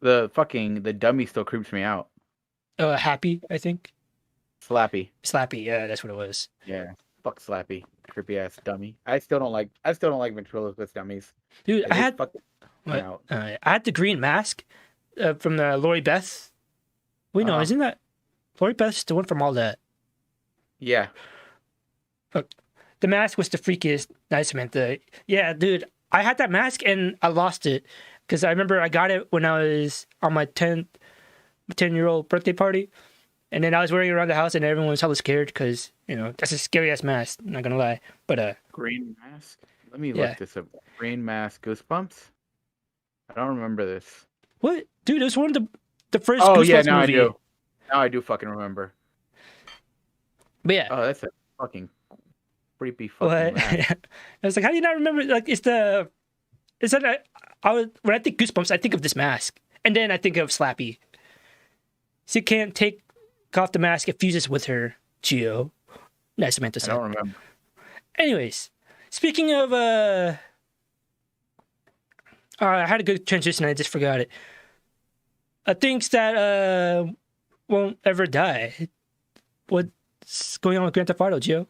The dummy still creeps me out. Happy, I think. Slappy, yeah, that's what it was. Yeah. Fuck Slappy. Creepy ass dummy. I still don't like ventriloquist dummies. Dude, I had the green mask from the Lori Beth. Wait, no, isn't that Lori Beth's the one from All That? Yeah. Look, the mask was the freakiest. Nice, man. Yeah, dude, I had that mask and I lost it because I remember I got it when I was on my 10-year-old birthday party, and then I was wearing it around the house and everyone was hella scared because, you know, that's a scary ass mask. I'm not gonna lie, but green mask. Let me look this up. Green mask, Goosebumps. I don't remember this. What, dude? It was one of The first Oh yeah, Goosebumps now movie. I do. Now I do fucking remember. But yeah. Oh, that's a fucking creepy What? fucking rat. I was like, how do you not remember? Like, it's that when I think Goosebumps, I think of this mask, and then I think of Slappy. She can't take off the mask; it fuses with her. Geo, nice Samantha said. I don't remember. Anyways, speaking of I had a good transition. I just forgot it. Things that won't ever die. What's going on with Grand Theft Auto, Geo?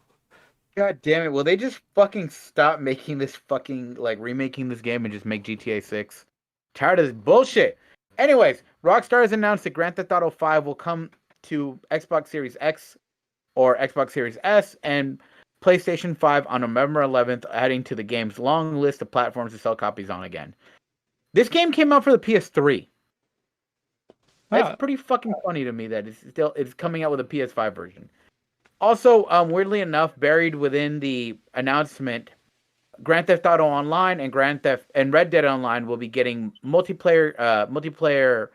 God damn it! Will they just fucking stop making this fucking like remaking this game and just make GTA 6? Tired of this bullshit. Anyways, Rockstar has announced that Grand Theft Auto 5 will come to Xbox Series X or Xbox Series S and PlayStation 5 on November 11th, adding to the game's long list of platforms to sell copies on again. This game came out for the PS3. That's Wow. pretty fucking funny to me that it's coming out with a PS5 version. Also, weirdly enough, buried within the announcement, Grand Theft Auto Online and Red Dead Online will be getting multiplayer.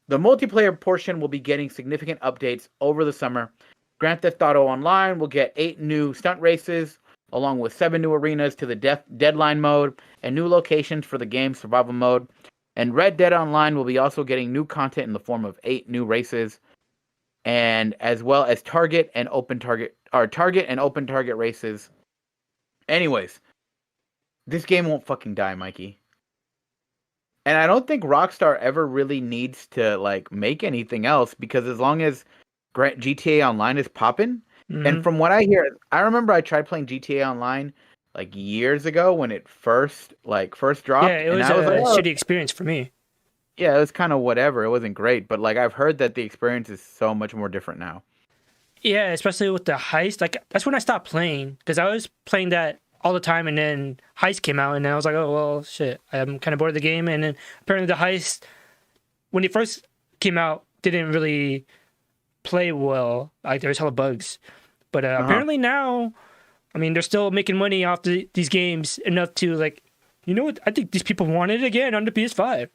The multiplayer portion will be getting significant updates over the summer. Grand Theft Auto Online will get 8 new stunt races, along with 7 new arenas to the Deadline mode and new locations for the game's survival mode. And Red Dead Online will be also getting new content in the form of 8 new races, and as well as target and open target races. Anyways, this game won't fucking die, Mikey. And I don't think Rockstar ever really needs to like make anything else, because as long as GTA Online is popping, and from what I hear, I remember I tried playing GTA Online like years ago when it first dropped. Yeah, it was a shitty experience for me. Yeah, it was kind of whatever. It wasn't great, but like I've heard that the experience is so much more different now. Yeah, especially with the heist. Like, that's when I stopped playing, because I was playing that all the time, and then heist came out, and then I was like, oh well, shit, I'm kind of bored of the game. And then apparently the heist, when it first came out, didn't really play well. Like, there's hella bugs, but apparently now, I mean, they're still making money off these games enough to, like, you know what? I think these people want it again on the PS5,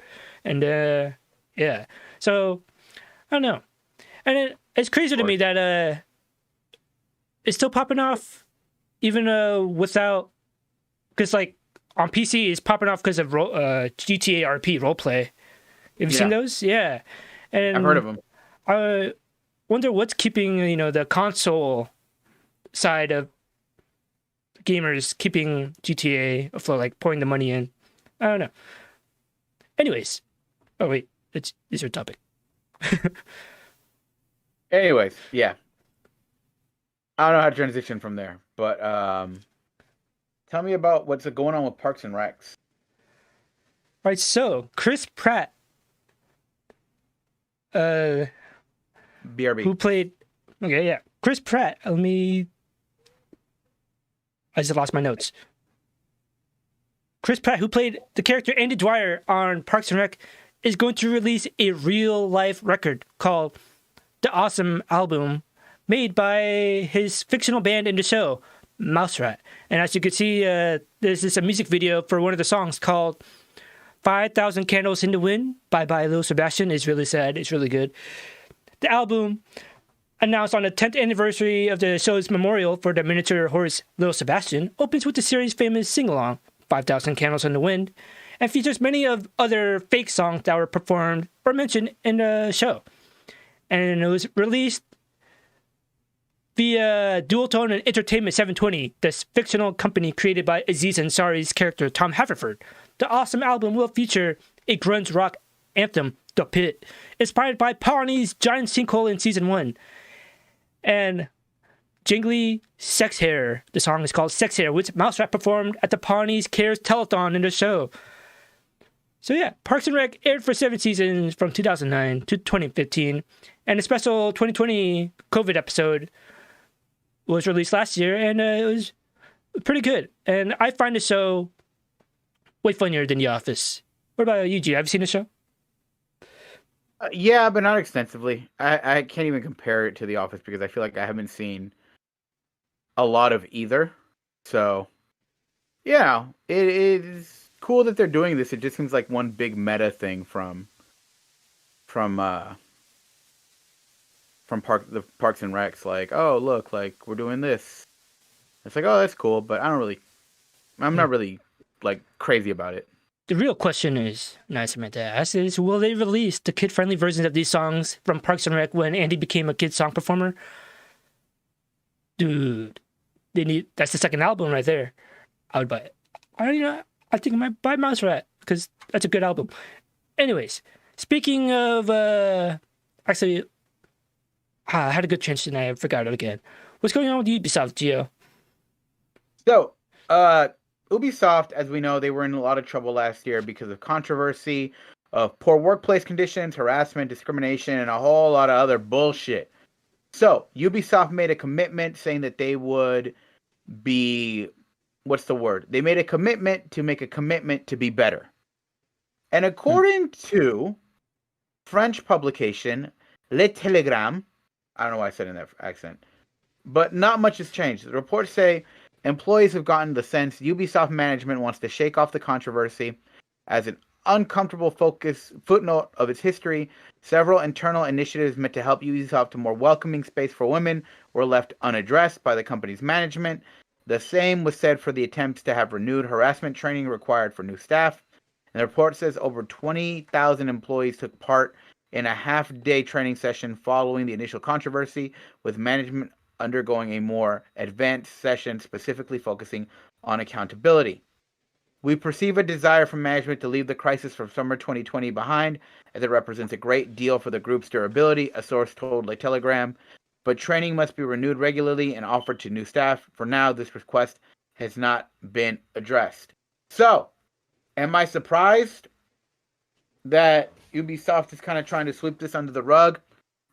and yeah. So I don't know, and it's crazy to me that it's still popping off, even without, because like on PC it's popping off because of GTA RP roleplay. Have you seen those? Yeah, and I've heard of them. I wonder what's keeping the console side of gamers keeping GTA afloat, like pouring the money in. I don't know. Anyways, oh wait, it's your topic. Anyways, yeah. I don't know how to transition from there, but tell me about what's going on with Parks and Recs. All right, so Chris Pratt, BRB, who played, Chris Pratt. I just lost my notes. Chris Pratt, who played the character Andy Dwyer on Parks and Rec, is going to release a real-life record called The Awesome Album, made by his fictional band in the show, MOUSERAT. And as you can see, there's a music video for one of the songs called 5,000 Candles in the Wind, Bye Bye Lil Sebastian. It's really sad. It's really good. The album, announced on the 10th anniversary of the show's memorial for the miniature horse Lil Sebastian, opens with the series' famous sing-along, 5,000 Candles in the Wind, and features many of other fake songs that were performed or mentioned in the show. And it was released via Dualtone and Entertainment 720, this fictional company created by Aziz Ansari's character Tom Haverford. The Awesome Album will feature a grunge rock anthem, The Pit, inspired by Pawnee's Giant Sinkhole in Season 1. And Jingly Sex Hair. The song is called Sex Hair, which MOUSERAT performed at the Pawnee's Cares Telethon in the show. So yeah, Parks and Rec aired for 7 seasons from 2009 to 2015, and a special 2020 COVID episode was released last year, and it was pretty good. And I find the show way funnier than The Office. What about you, G? Have you seen the show? Yeah, but not extensively. I can't even compare it to The Office because I feel like I haven't seen a lot of either. So, yeah, it is cool that they're doing this. It just seems like one big meta thing from the Parks and Recs, like, oh look, like we're doing this. It's like, oh, that's cool, but I'm not really like crazy about it. The real question is, nice meant to ask, is will they release the kid-friendly versions of these songs from Parks and Rec when Andy became a kid song performer? Dude, that's the second album right there. I would buy it. I think I might buy MOUSERAT because that's a good album. Anyways, speaking of, actually, I had a good chance and I forgot it again. What's going on with Ubisoft, Gio? So, Ubisoft, as we know, they were in a lot of trouble last year because of controversy of poor workplace conditions, harassment, discrimination, and a whole lot of other bullshit. So, Ubisoft made a commitment saying that they would be, what's the word? They made a commitment to make a commitment to be better. And according to French publication, Le Telegram, I don't know why I said it in that accent, but not much has changed. The reports say employees have gotten the sense Ubisoft management wants to shake off the controversy as an uncomfortable footnote of its history. Several internal initiatives meant to help Ubisoft a more welcoming space for women were left unaddressed by the company's management. The same was said for the attempts to have renewed harassment training required for new staff. And the report says over 20,000 employees took part in a half-day training session following the initial controversy, with management undergoing a more advanced session specifically focusing on accountability. We perceive a desire from management to leave the crisis from summer 2020 behind, as it represents a great deal for the group's durability, a source told Le Telegram. But training must be renewed regularly and offered to new staff. For now, this request has not been addressed. So, am I surprised that Ubisoft is kind of trying to sweep this under the rug?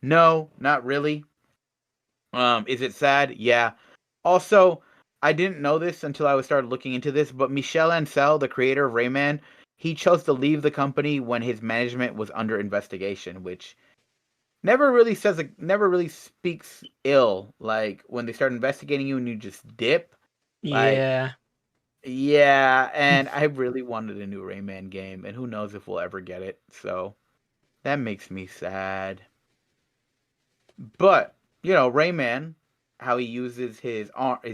No, not really. Is it sad? Yeah. Also, I didn't know this until I started looking into this, but Michel Ancel, the creator of Rayman, he chose to leave the company when his management was under investigation, which never really speaks ill. Like when they start investigating you and you just dip. Yeah. Yeah, and I really wanted a new Rayman game, and who knows if we'll ever get it. So that makes me sad. But Rayman, how he uses his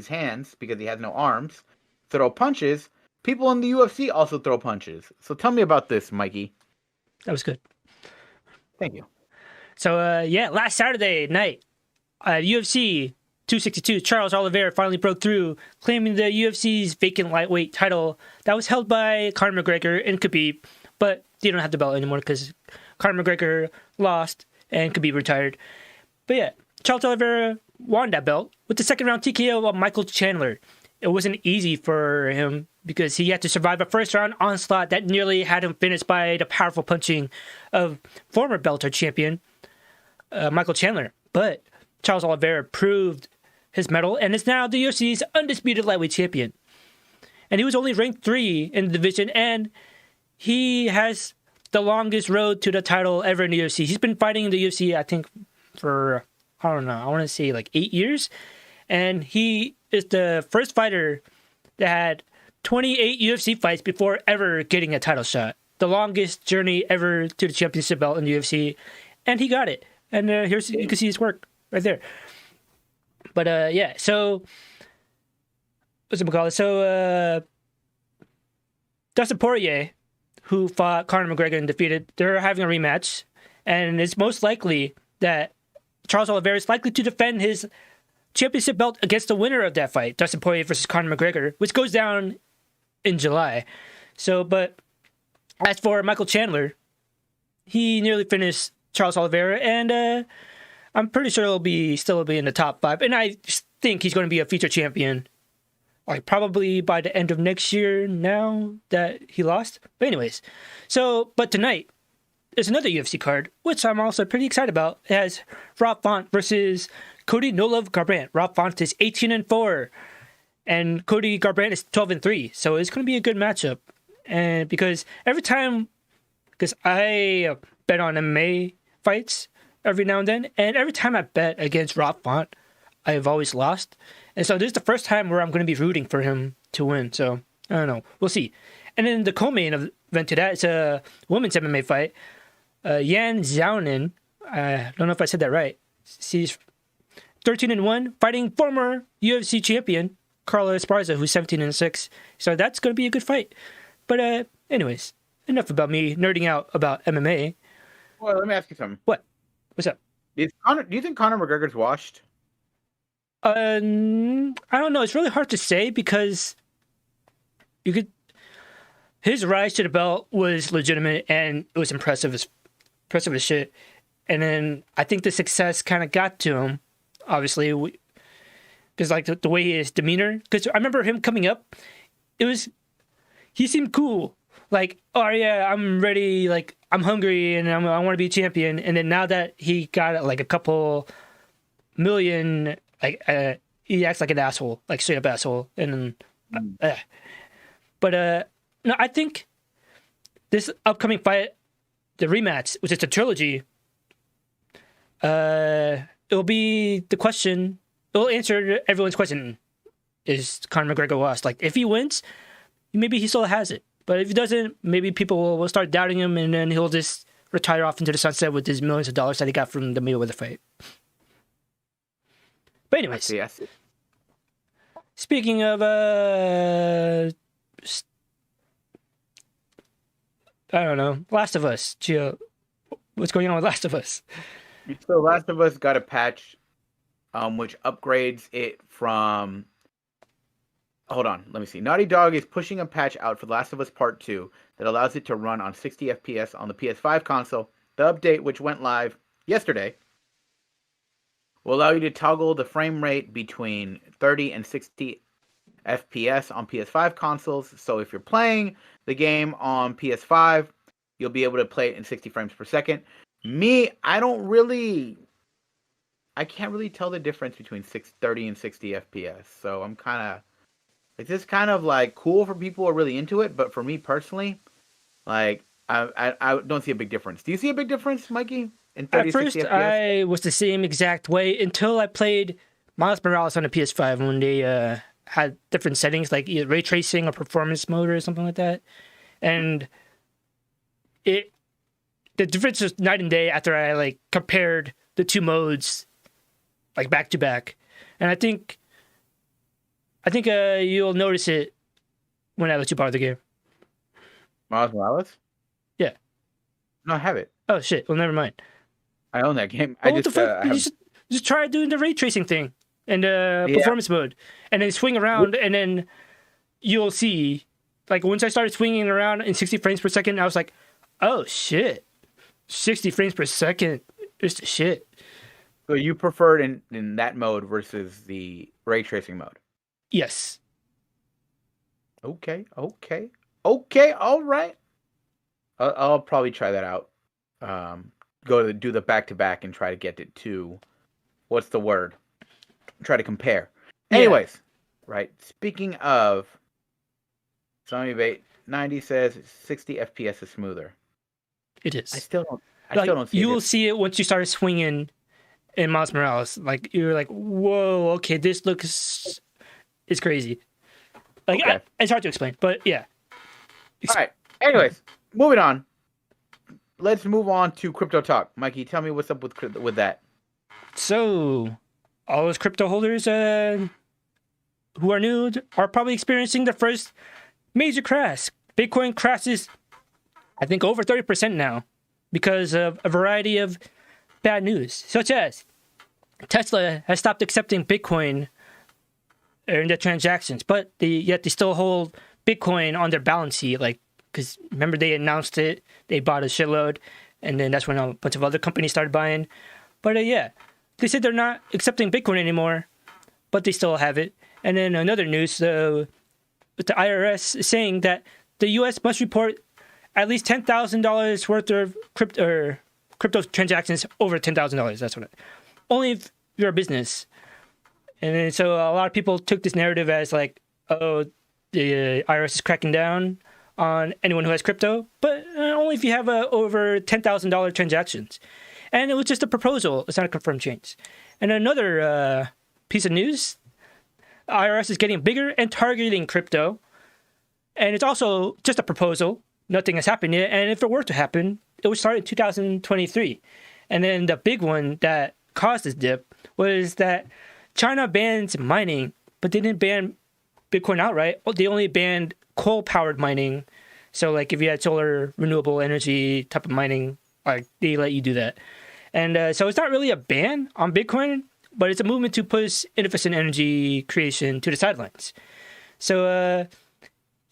hands because he has no arms, throw punches. People in the UFC also throw punches. So tell me about this, Mikey. That was good. Thank you. So, last Saturday night, UFC 262, Charles Oliveira finally broke through, claiming the UFC's vacant lightweight title that was held by Conor McGregor and Khabib, but they don't have the belt anymore because Conor McGregor lost and Khabib retired. But yeah, Charles Oliveira won that belt with the second round TKO of Michael Chandler. It wasn't easy for him because he had to survive a first round onslaught that nearly had him finished by the powerful punching of former Bellator champion Michael Chandler. But Charles Oliveira proved his mettle and is now the UFC's undisputed lightweight champion. And he was only ranked 3 in the division, and he has the longest road to the title ever in the UFC. He's been fighting in the UFC, I think, for, I don't know, I want to say like 8 years. And he is the first fighter that had 28 UFC fights before ever getting a title shot. The longest journey ever to the championship belt in the UFC. And he got it. And you can see his work right there. But so what's it called? So Dustin Poirier, who fought Conor McGregor and defeated, they're having a rematch, and it's most likely that Charles Oliveira is likely to defend his championship belt against the winner of that fight, Dustin Poirier versus Conor McGregor, which goes down in July. So, but as for Michael Chandler, he nearly finished Charles Oliveira, and I'm pretty sure he'll still be in the top 5, and I think he's going to be a future champion, like probably by the end of next year. Now that he lost, but anyways, but tonight there's another UFC card, which I'm also pretty excited about. It has Rob Font versus Cody No Love Garbrandt. Rob Font is 18-4, and Cody Garbrandt is 12-3. So it's going to be a good matchup, and because I bet on MMA fights every now and then, and every time I bet against Rob Font, I've always lost. And so this is the first time where I'm going to be rooting for him to win. So I don't know, we'll see. And then the co-main event to that is a women's MMA fight. Yan Xiaonan, I don't know if I said that right. He's 13-1, fighting former UFC champion Carla Esparza, who's 17-6. So that's going to be a good fight. But anyways, enough about me nerding out about MMA. Well, let me ask you something. What? What's up? Do you think Conor McGregor's washed? I don't know. It's really hard to say because his rise to the belt was legitimate and it was impressive as shit. And then I think the success kind of got to him, obviously, because like the way his demeanor. Because I remember him coming up, he seemed cool. Like, oh yeah, I'm ready. Like, I'm hungry and I want to be a champion. And then now that he got like a couple million, like he acts like an asshole, like straight up asshole. And but no, I think this upcoming fight, the rematch, which is the trilogy, it'll be the question. It'll answer everyone's question: is Conor McGregor lost? Like, if he wins, maybe he still has it. But if he doesn't, maybe people will start doubting him, and then he'll just retire off into the sunset with his millions of dollars that he got from the Mayweather fight. But anyways, Yes. Speaking of I don't know, Last of Us, Gio, what's going on with Last of Us? So Last of Us got a patch, which upgrades it from. Hold on, let me see. Naughty Dog is pushing a patch out for The Last of Us Part 2 that allows it to run on 60 FPS on the PS5 console. The update, which went live yesterday, will allow you to toggle the frame rate between 30 and 60 FPS on PS5 consoles. So if you're playing the game on PS5, you'll be able to play it in 60 frames per second. I can't really tell the difference between 30 and 60 FPS. So I'm kind of... This is kind of like cool for people who are really into it, but for me personally, like I don't see a big difference. Do you see a big difference, Mikey? In 30, At first, 60 FPS? I was the same exact way until I played Miles Morales on the PS5 when they had different settings, like either ray tracing or performance mode or something like that, and the difference was night and day after I like compared the two modes, like back to back, and I think you'll notice it when I let you borrow the game. Miles Morales? Yeah. No, I have it. Oh shit! Well, never mind. I own that game. Oh, what the fuck? Just try doing the ray tracing thing and performance mode, and then swing around, and then you'll see. Like once I started swinging around in 60 frames per second, I was like, "Oh shit, 60 frames per second is the shit." So you preferred in that mode versus the ray tracing mode? Yes. Okay. All right. I'll probably try that out. Do the back to back and try to get it to, what's the word? Try to compare. Anyways, right. Speaking of, Zombie 90 says 60 FPS is smoother. It is. I still don't see it. You will see it once you start swinging in Miles Morales. Like you're like, whoa, okay, this looks. It's crazy. Like Okay. it's hard to explain, but yeah. All right. Anyways, moving on. Let's move on to crypto talk. Mikey, tell me what's up with that. So, all those crypto holders who are new are probably experiencing the first major crash. Bitcoin crashes, I think, over 30% now because of a variety of bad news, such as Tesla has stopped accepting Bitcoin in their transactions, but yet they still hold Bitcoin on their balance sheet, like, because remember they announced it, they bought a shitload, and then that's when a bunch of other companies started buying. But they said they're not accepting Bitcoin anymore, but they still have it. And then another news, the IRS is saying that the U.S. must report at least $10,000 worth of crypto transactions over $10,000. That's what only if you're a business. And then, so a lot of people took this narrative as like, oh, the IRS is cracking down on anyone who has crypto, but only if you have over $10,000 transactions. And it was just a proposal. It's not a confirmed change. And another piece of news, IRS is getting bigger and targeting crypto. And it's also just a proposal. Nothing has happened yet. And if it were to happen, it was started in 2023. And then the big one that caused this dip was that China bans mining, but they didn't ban Bitcoin outright. They only banned coal-powered mining. So, like, if you had solar, renewable energy type of mining, like, they let you do that. And so it's not really a ban on Bitcoin, but it's a movement to push inefficient energy creation to the sidelines. So,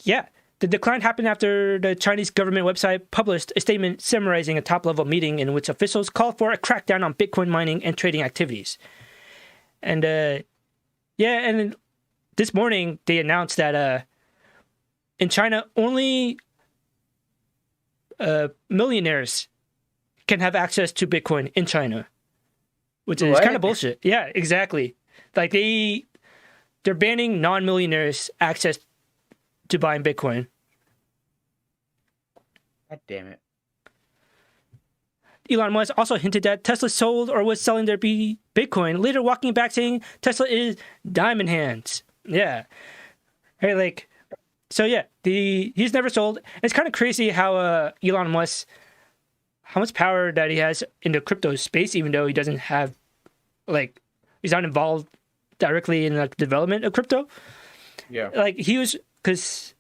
yeah, the decline happened after the Chinese government website published a statement summarizing a top-level meeting in which officials called for a crackdown on Bitcoin mining and trading activities. And, yeah, and this morning they announced that in China, only millionaires can have access to Bitcoin in China, which is kind of bullshit. Yeah, exactly. Like they're banning non-millionaires access to buying Bitcoin. God damn it. Elon Musk also hinted that Tesla sold or was selling their Bitcoin, later walking back saying Tesla is diamond hands. Yeah. Hey, like, so yeah, he's never sold. It's kind of crazy how Elon Musk, how much power that he has in the crypto space, even though he doesn't have, like, he's not involved directly in the development of crypto. Yeah. Like, he was, because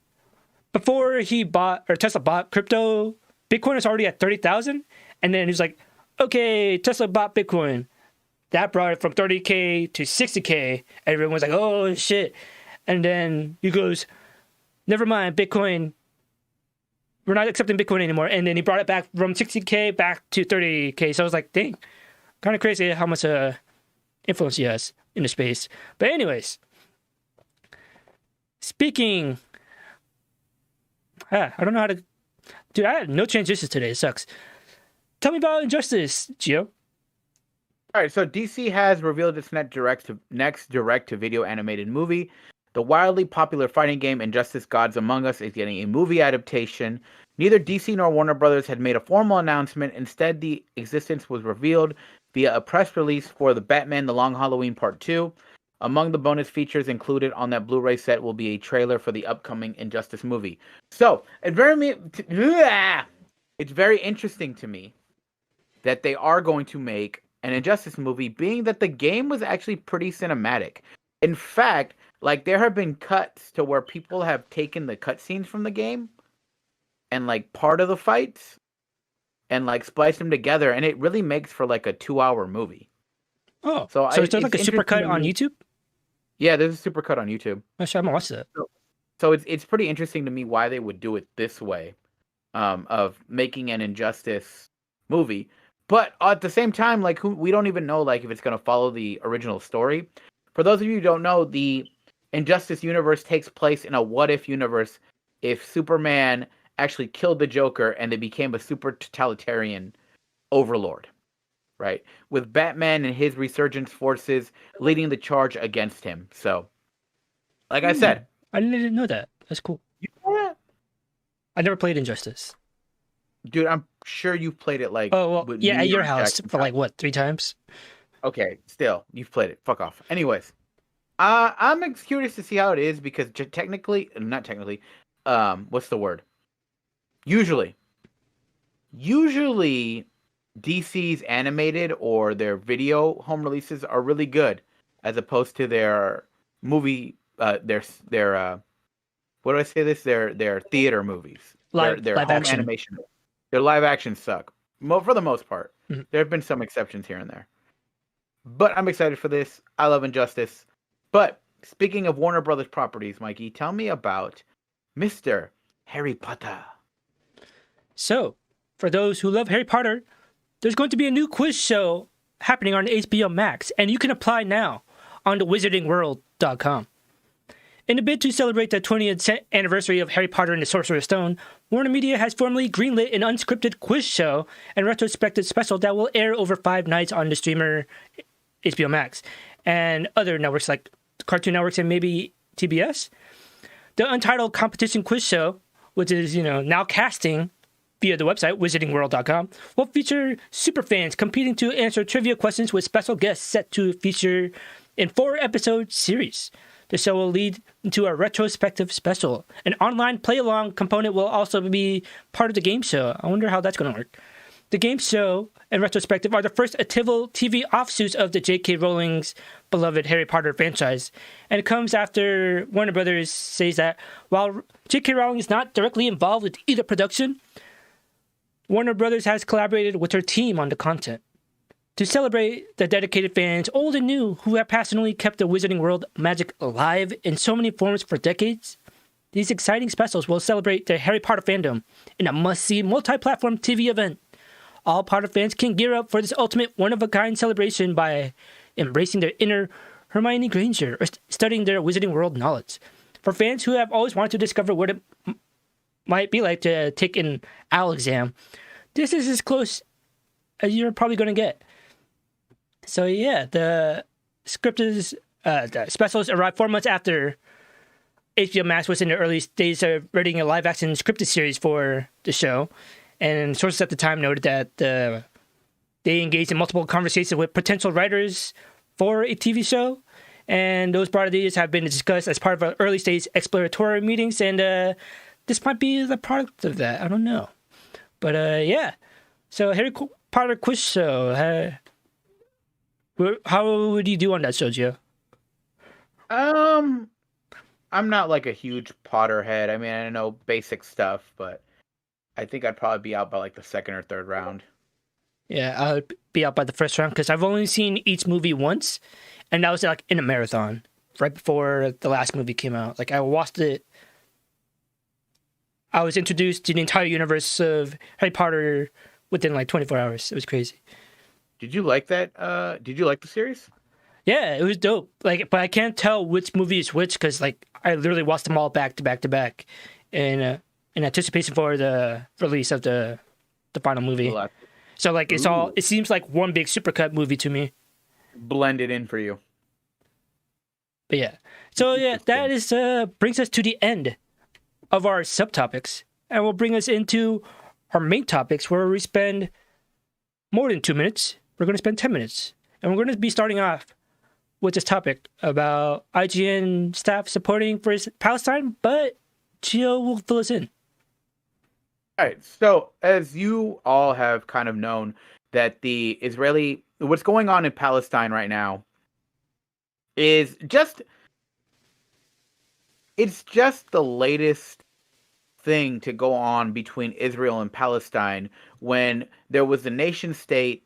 before Tesla bought crypto, Bitcoin was already at 30,000. And then he's like, okay, Tesla bought Bitcoin. That brought it from 30K to 60K. Everyone was like, oh, shit. And then he goes, never mind, Bitcoin. We're not accepting Bitcoin anymore. And then he brought it back from 60K back to 30K. So I was like, dang, kind of crazy how much influence he has in the space. But anyways, speaking, I don't know how to, dude, I had no transitions today. It sucks. Tell me about Injustice, Gio. All right, so DC has revealed its next direct-to-video animated movie. The wildly popular fighting game Injustice: Gods Among Us is getting a movie adaptation. Neither DC nor Warner Brothers had made a formal announcement. Instead, the existence was revealed via a press release for the Batman: The Long Halloween Part 2. Among the bonus features included on that Blu-ray set will be a trailer for the upcoming Injustice movie. So, it's very interesting to me that they are going to make an Injustice movie, being that the game was actually pretty cinematic. In fact, like, there have been cuts to where people have taken the cutscenes from the game and, like, part of the fights and, like, spliced them together, and it really makes for, like, a 2-hour movie. Oh, so is there like a supercut on YouTube? Yeah, there's a supercut on YouTube. Actually, I haven't watched that. So it's pretty interesting to me why they would do it this way, of making an Injustice movie. But at the same time, like, we don't even know, like, if it's going to follow the original story. For those of you who don't know, the Injustice universe takes place in a what-if universe if Superman actually killed the Joker and they became a super totalitarian overlord, right? With Batman and his resurgence forces leading the charge against him. So, like I said... I didn't know that. That's cool. Yeah. I never played Injustice. Dude, I'm sure you've played it, like... Oh, well, yeah, at your house for, like, what, 3 times? Okay, still, you've played it. Fuck off. Anyways, I'm curious to see how it is, because not technically, what's the word? Usually, DC's animated or their video home releases are really good, as opposed to their movie, their what do I say this? Their theater movies, their live home action animation. Their live action suck, for the most part. Mm-hmm. There have been some exceptions here and there. But I'm excited for this. I love Injustice. But speaking of Warner Brothers properties, Mikey, tell me about Mr. Harry Potter. So, for those who love Harry Potter, there's going to be a new quiz show happening on HBO Max, and you can apply now on the wizardingworld.com. In a bid to celebrate the 20th anniversary of Harry Potter and the Sorcerer's Stone, Warner Media has formally greenlit an unscripted quiz show and retrospective special that will air over 5 nights on the streamer HBO Max and other networks like Cartoon Networks and maybe TBS. The Untitled Competition Quiz Show, which is, now casting via the website, wizardingworld.com, will feature superfans competing to answer trivia questions with special guests set to feature in 4-episode series. The show will lead into a retrospective special. An online play-along component will also be part of the game show. I wonder how that's going to work. The game show and retrospective are the first Ativo TV offshoots of the J.K. Rowling's beloved Harry Potter franchise, and it comes after Warner Brothers says that while J.K. Rowling is not directly involved with either production, Warner Brothers has collaborated with her team on the content. To celebrate the dedicated fans, old and new, who have passionately kept the Wizarding World magic alive in so many forms for decades, these exciting specials will celebrate the Harry Potter fandom in a must-see multi-platform TV event. All Potter fans can gear up for this ultimate one-of-a-kind celebration by embracing their inner Hermione Granger or studying their Wizarding World knowledge. For fans who have always wanted to discover what it might be like to take an OWL exam, this is as close as you're probably going to get. So yeah, the the specials arrived 4 months after HBO Max was in the early stages of writing a live-action scripted series for the show. And sources at the time noted that they engaged in multiple conversations with potential writers for a TV show. And those broad ideas have been discussed as part of our early stage exploratory meetings. And this might be the product of that. I don't know. But yeah. So Harry Potter quiz show. How would you do on that show, Gio? I'm not like a huge Potter head. I mean, I know basic stuff, but I think I'd probably be out by like the second or third round. Yeah, I would be out by the first round because I've only seen each movie once, and that was like in a marathon right before the last movie came out. Like I watched it. I was introduced to the entire universe of Harry Potter within like 24 hours. It was crazy. Did you like that? Did you like the series? Yeah, it was dope. Like, but I can't tell which movie is which because like I literally watched them all back to back to back, in anticipation for the release of the final movie. So like it's all, it seems like one big supercut movie to me. Blended in for you. But yeah. So yeah, that is brings us to the end of our subtopics, and will bring us into our main topics where we spend more than 2 minutes. We're going to spend 10 minutes, and we're going to be starting off with this topic about IGN staff supporting for Palestine, but Gio will fill us in. All right. So as you all have kind of known that what's going on in Palestine right now is it's just the latest thing to go on between Israel and Palestine when there was the nation state,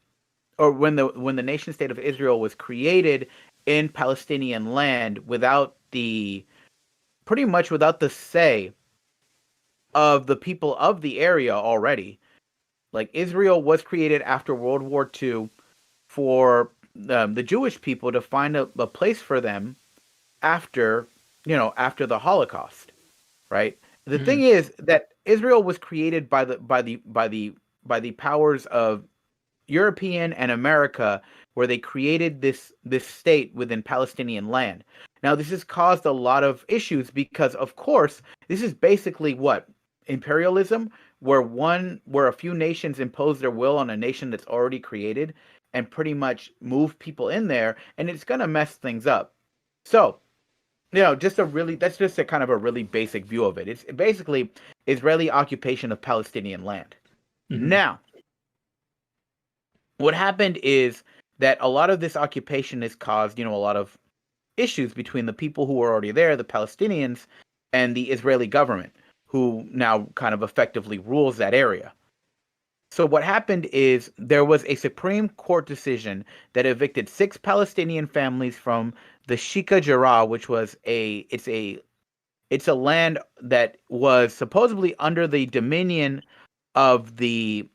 or when the nation state of Israel was created in Palestinian land pretty much without the say of the people of the area already. Like Israel was created after World War II for the Jewish people to find a place for them after the Holocaust, right? The thing is that Israel was created by the powers of European and America, where they created this state within Palestinian land. Now, this has caused a lot of issues because, of course, this is basically what imperialism, where a few nations impose their will on a nation that's already created and pretty much move people in there, and it's gonna mess things up. So, that's just a kind of a really basic view of it. It's basically Israeli occupation of Palestinian land. Mm-hmm. Now, what happened is that a lot of this occupation has caused, a lot of issues between the people who were already there, the Palestinians, and the Israeli government, who now kind of effectively rules that area. So what happened is there was a Supreme Court decision that evicted 6 Palestinian families from the Sheikha Jarrah, which was it's a land that was supposedly under the dominion of the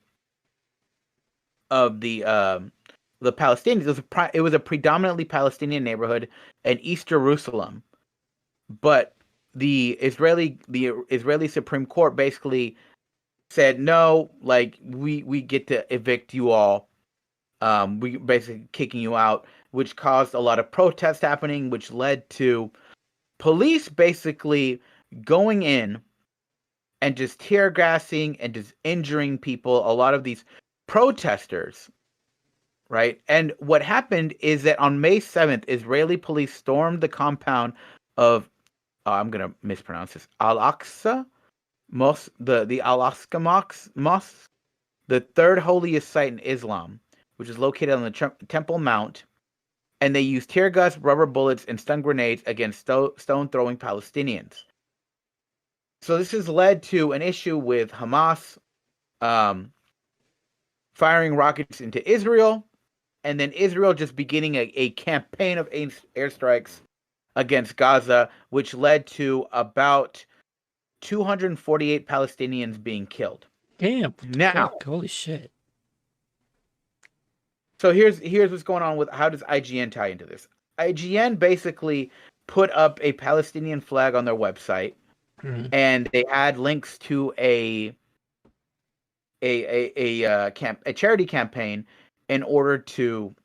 Palestinians. It was a predominantly Palestinian neighborhood in East Jerusalem, but the Israeli Supreme Court basically said no, like we get to evict you all. We basically kicking you out, which caused a lot of protests happening, which led to police basically going in and just tear gassing and just injuring people. A lot of these protesters, right? And what happened is that on May 7th, Israeli police stormed the compound of I'm gonna mispronounce this, Al-Aqsa Mosque, the Al-Aqsa Mosque, the third holiest site in Islam, which is located on the Temple Mount, and they used tear gas, rubber bullets, and stun grenades against stone-throwing Palestinians. So this has led to an issue with Hamas firing rockets into Israel, and then Israel just beginning a campaign of airstrikes against Gaza, which led to about 248 Palestinians being killed. Damn. Now, holy shit. So here's what's going on with how does IGN tie into this? IGN basically put up a Palestinian flag on their website, and they had links to a charity campaign in order to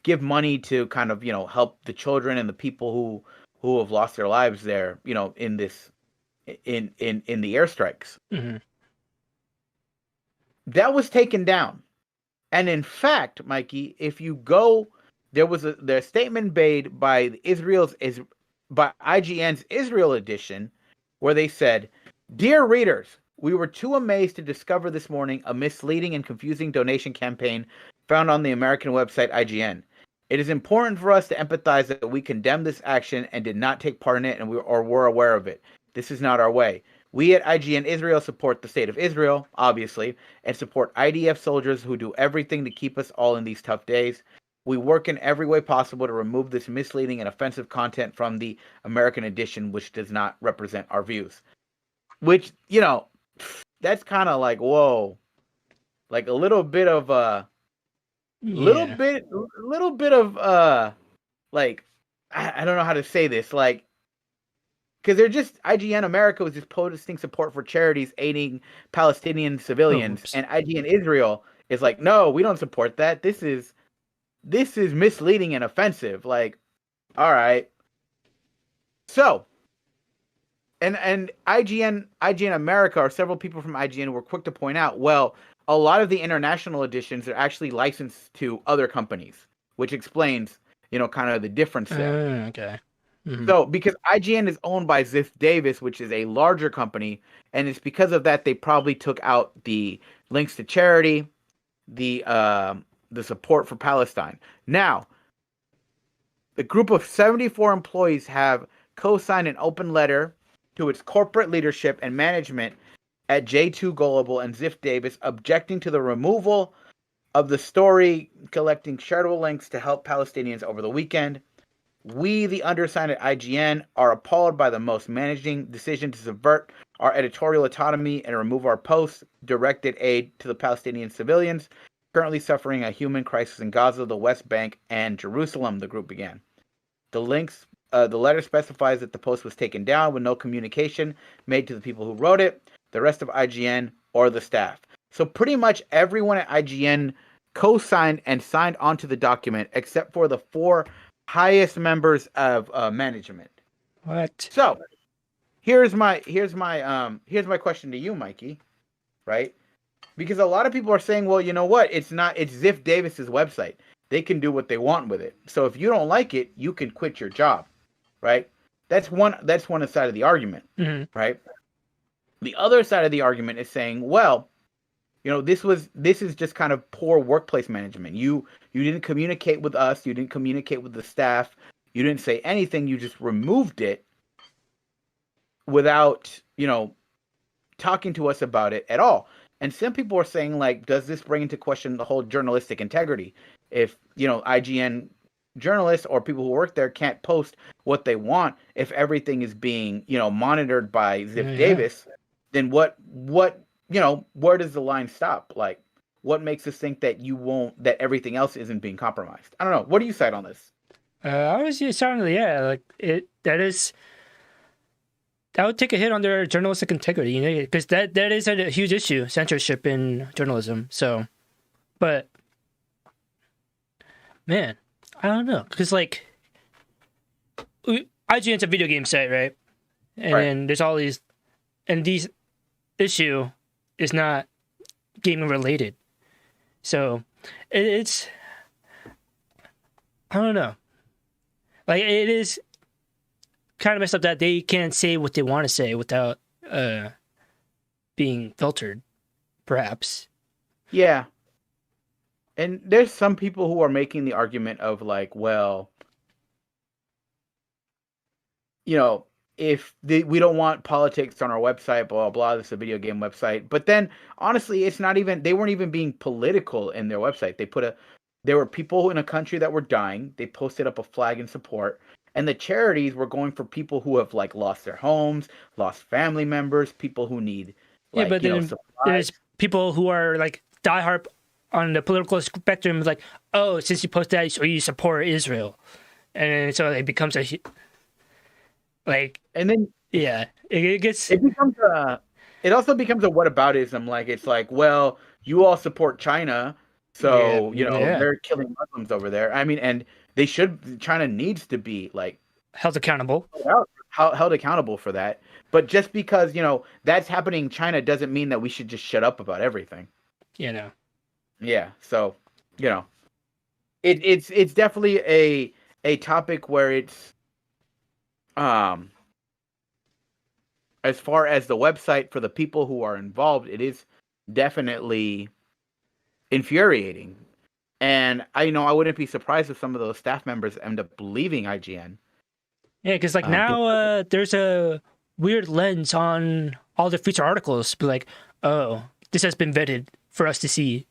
give money to kind of help the children and the people who have lost their lives there in this in the airstrikes. Mm-hmm. That was taken down, and in fact, Mikey, if you go, there was a statement made by by IGN's Israel edition, where they said, "Dear readers, we were too amazed to discover this morning a misleading and confusing donation campaign found on the American website IGN. It is important for us to empathize that we condemn this action and did not take part in it, and were aware of it. This is not our way. We at IGN Israel support the state of Israel, obviously, and support IDF soldiers who do everything to keep us all in these tough days. We work in every way possible to remove this misleading and offensive content from the American edition, which does not represent our views." Which, that's kind of like, whoa. Like a little bit of little bit of like, I don't know how to say this, like, because they're just, IGN America was just posting support for charities aiding Palestinian civilians, and IGN Israel is like, no, we don't support that. This is misleading and offensive. Like, all right. So, and IGN America, or several people from IGN, were quick to point out, well, a lot of the international editions are actually licensed to other companies, which explains, kind of the difference there. Okay. Mm-hmm. So, because IGN is owned by Ziff Davis, which is a larger company, and it's because of that they probably took out the links to charity, the support for Palestine. Now, the group of 74 employees have co-signed an open letter to its corporate leadership and management at J2 Global and Ziff Davis, objecting to the removal of the story, collecting charitable links to help Palestinians over the weekend. We, the undersigned at IGN, are appalled by the most managing decision to subvert our editorial autonomy and remove our post-directed aid to the Palestinian civilians currently suffering a human crisis in Gaza, the West Bank, and Jerusalem, the group began. The letter specifies that the post was taken down with no communication made to the people who wrote it, the rest of IGN, or the staff. So pretty much everyone at IGN co-signed and signed onto the document except for the 4 highest members of management. What? So here's my question to you, Mikey, right? Because a lot of people are saying, well, you know what? It's Ziff Davis's website. They can do what they want with it. So if you don't like it, you can quit your job, right? That's one side of the argument, right? The other side of the argument is saying, well, this is just kind of poor workplace management. You didn't communicate with us. You didn't communicate with the staff. You didn't say anything. You just removed it without, talking to us about it at all. And some people are saying, like, does this bring into question the whole journalistic integrity? If, IGN journalists or people who work there can't post what they want, if everything is being, monitored by Ziff Davis, then what where does the line stop? Like, what makes us think that that everything else isn't being compromised? I don't know. What do you cite on this? I was certainly, that would take a hit on their journalistic integrity, because that is a huge issue, censorship in journalism. So, but man, I don't know, because like IGN's a video game site, right? And then there's all these, and these issue is not gaming related, so it's I don't know. Like, it is kind of messed up that they can't say what they want to say without being filtered, perhaps. Yeah. And there's some people who are making the argument of like, well, you know, if we don't want politics on our website, blah, blah, blah, this is a video game website. But then, honestly, it's not even, they weren't even being political in their website. There were people in a country that were dying. They posted up a flag in support. And the charities were going for people who have, like, lost their homes, lost family members, people who need, like, but then supplies. There's people who are, like, diehard on the political spectrum, like, oh, since you posted that, so you support Israel. And so it becomes a... Like, and then yeah, it gets. It also becomes a whataboutism. Like it's like, well, you all support China, so they're killing Muslims over there. I mean, and they should. China needs to be like held accountable. Held accountable for that. But just because that's happening in China doesn't mean that we should just shut up about everything. Yeah. So it's definitely a topic where it's. As far as the website for the people who are involved, it is definitely infuriating. And I wouldn't be surprised if some of those staff members end up leaving IGN. Yeah, because like now there's a weird lens on all the feature articles. Be like, oh, this has been vetted for us to see.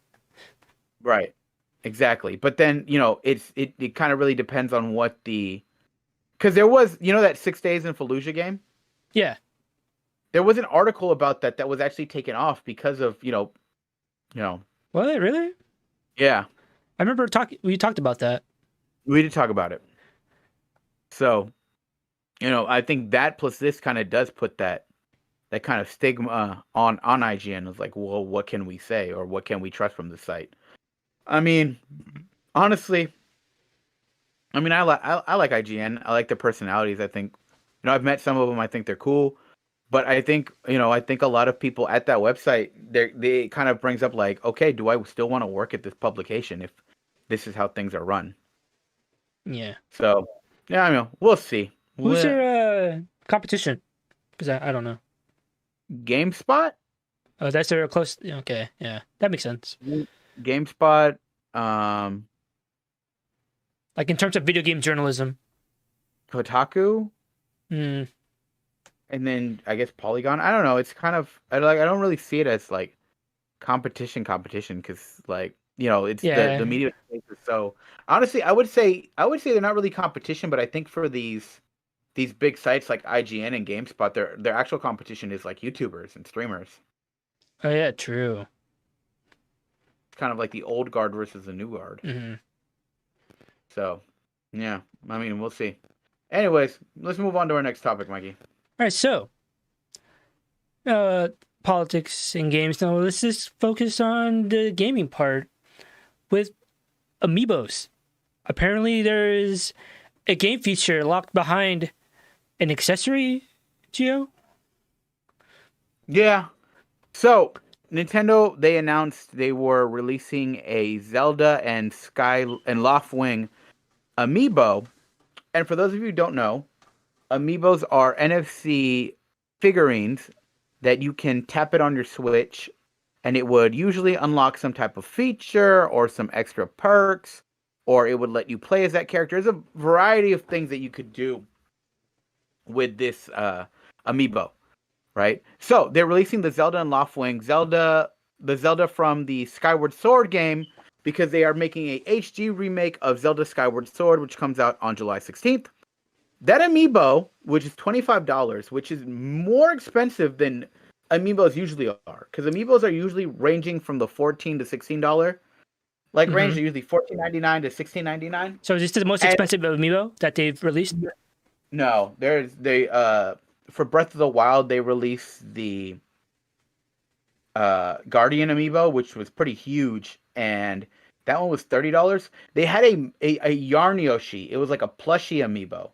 Right. Exactly. But then, it kind of really depends on what because there was, that 6 Days in Fallujah game? Yeah. There was an article about that was actually taken off because of, What, really? Yeah. I remember we talked about that. We did talk about it. So, I think that plus this kind of does put that kind of stigma on IGN. It's like, well, what can we say or what can we trust from the site? I mean, honestly, I like IGN. I like their personalities. I think, I've met some of them. I think they're cool. But I think, a lot of people at that website, they kind of brings up like, okay, do I still want to work at this publication if this is how things are run? Yeah. So, yeah, we'll see. Who's your competition? Because I don't know. GameSpot? Oh, that's their close. Okay, yeah, that makes sense. GameSpot. Like in terms of video game journalism. Kotaku. And then I guess Polygon. I don't know. It's kind of I don't really see it as like competition because like it's the media space is so. Honestly, I would say they're not really competition, but I think for these big sites like IGN and GameSpot, their actual competition is like YouTubers and streamers. Oh yeah, true. It's kind of like the old guard versus the new guard. Mm-hmm. So, yeah, we'll see. Anyways, let's move on to our next topic, Mikey. All right, so politics and games. Now let's just focus on the gaming part with Amiibos. Apparently, there is a game feature locked behind an accessory, Gio? Yeah. So, Nintendo, they announced they were releasing a Zelda and Loftwing Amiibo. And for those of you who don't know, Amiibos are NFC figurines that you can tap it on your Switch, and it would usually unlock some type of feature or some extra perks, or it would let you play as that character. There's a variety of things that you could do with this Amiibo, right? So they're releasing the Zelda and Loftwing, the Zelda from the Skyward Sword game, because they are making a HD remake of Zelda Skyward Sword, which comes out on July 16th. That Amiibo, which is $25, which is more expensive than Amiibos usually are, because Amiibos are usually ranging from the $14 to $16 range. They're usually $14.99 to $16.99. So is this the most expensive Amiibo that they've released? No, for Breath of the Wild they released the Guardian Amiibo, which was pretty huge, and that one was $30. They had a Yarn Yoshi. It was like a plushie Amiibo.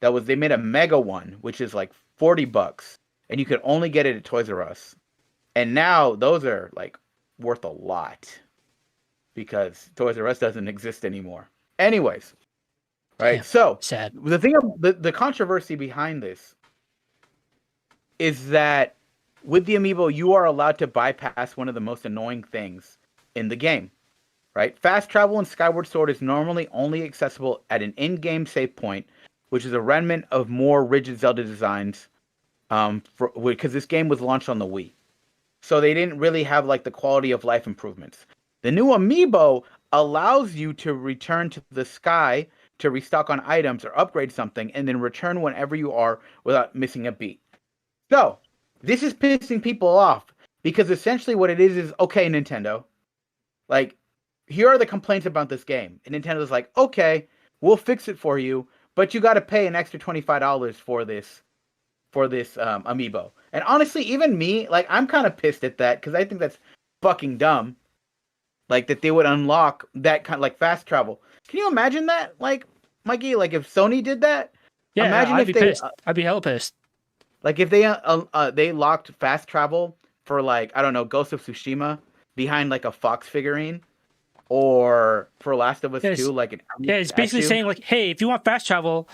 They made a mega one, which is like $40, and you could only get it at Toys R Us. And now those are like worth a lot because Toys R Us doesn't exist anymore. Anyways, right? Damn, so sad. The thing, the controversy behind this is that with the Amiibo, you are allowed to bypass one of the most annoying things in the game, right? Fast travel in Skyward Sword is normally only accessible at an in-game save point, which is a remnant of more rigid Zelda designs, because this game was launched on the Wii. So they didn't really have like the quality of life improvements. The new Amiibo allows you to return to the sky to restock on items or upgrade something, and then return whenever you are without missing a beat. So, this is pissing people off, because essentially what it is, okay, Nintendo, like, here are the complaints about this game. And Nintendo's like, okay, we'll fix it for you, but you got to pay an extra $25 for this Amiibo. And honestly, even me, like, I'm kind of pissed at that, because I think that's fucking dumb. Like, that they would unlock that kind of, like, fast travel. Can you imagine that? Like, Mikey, like, if Sony did that? Yeah, imagine I'd if be they, pissed. I'd be hella pissed. Like, if they locked fast travel for, like, I don't know, Ghost of Tsushima behind, like, a Fox figurine, or for Last of Us 2, like an it's basically saying, like, hey, if you want fast travel,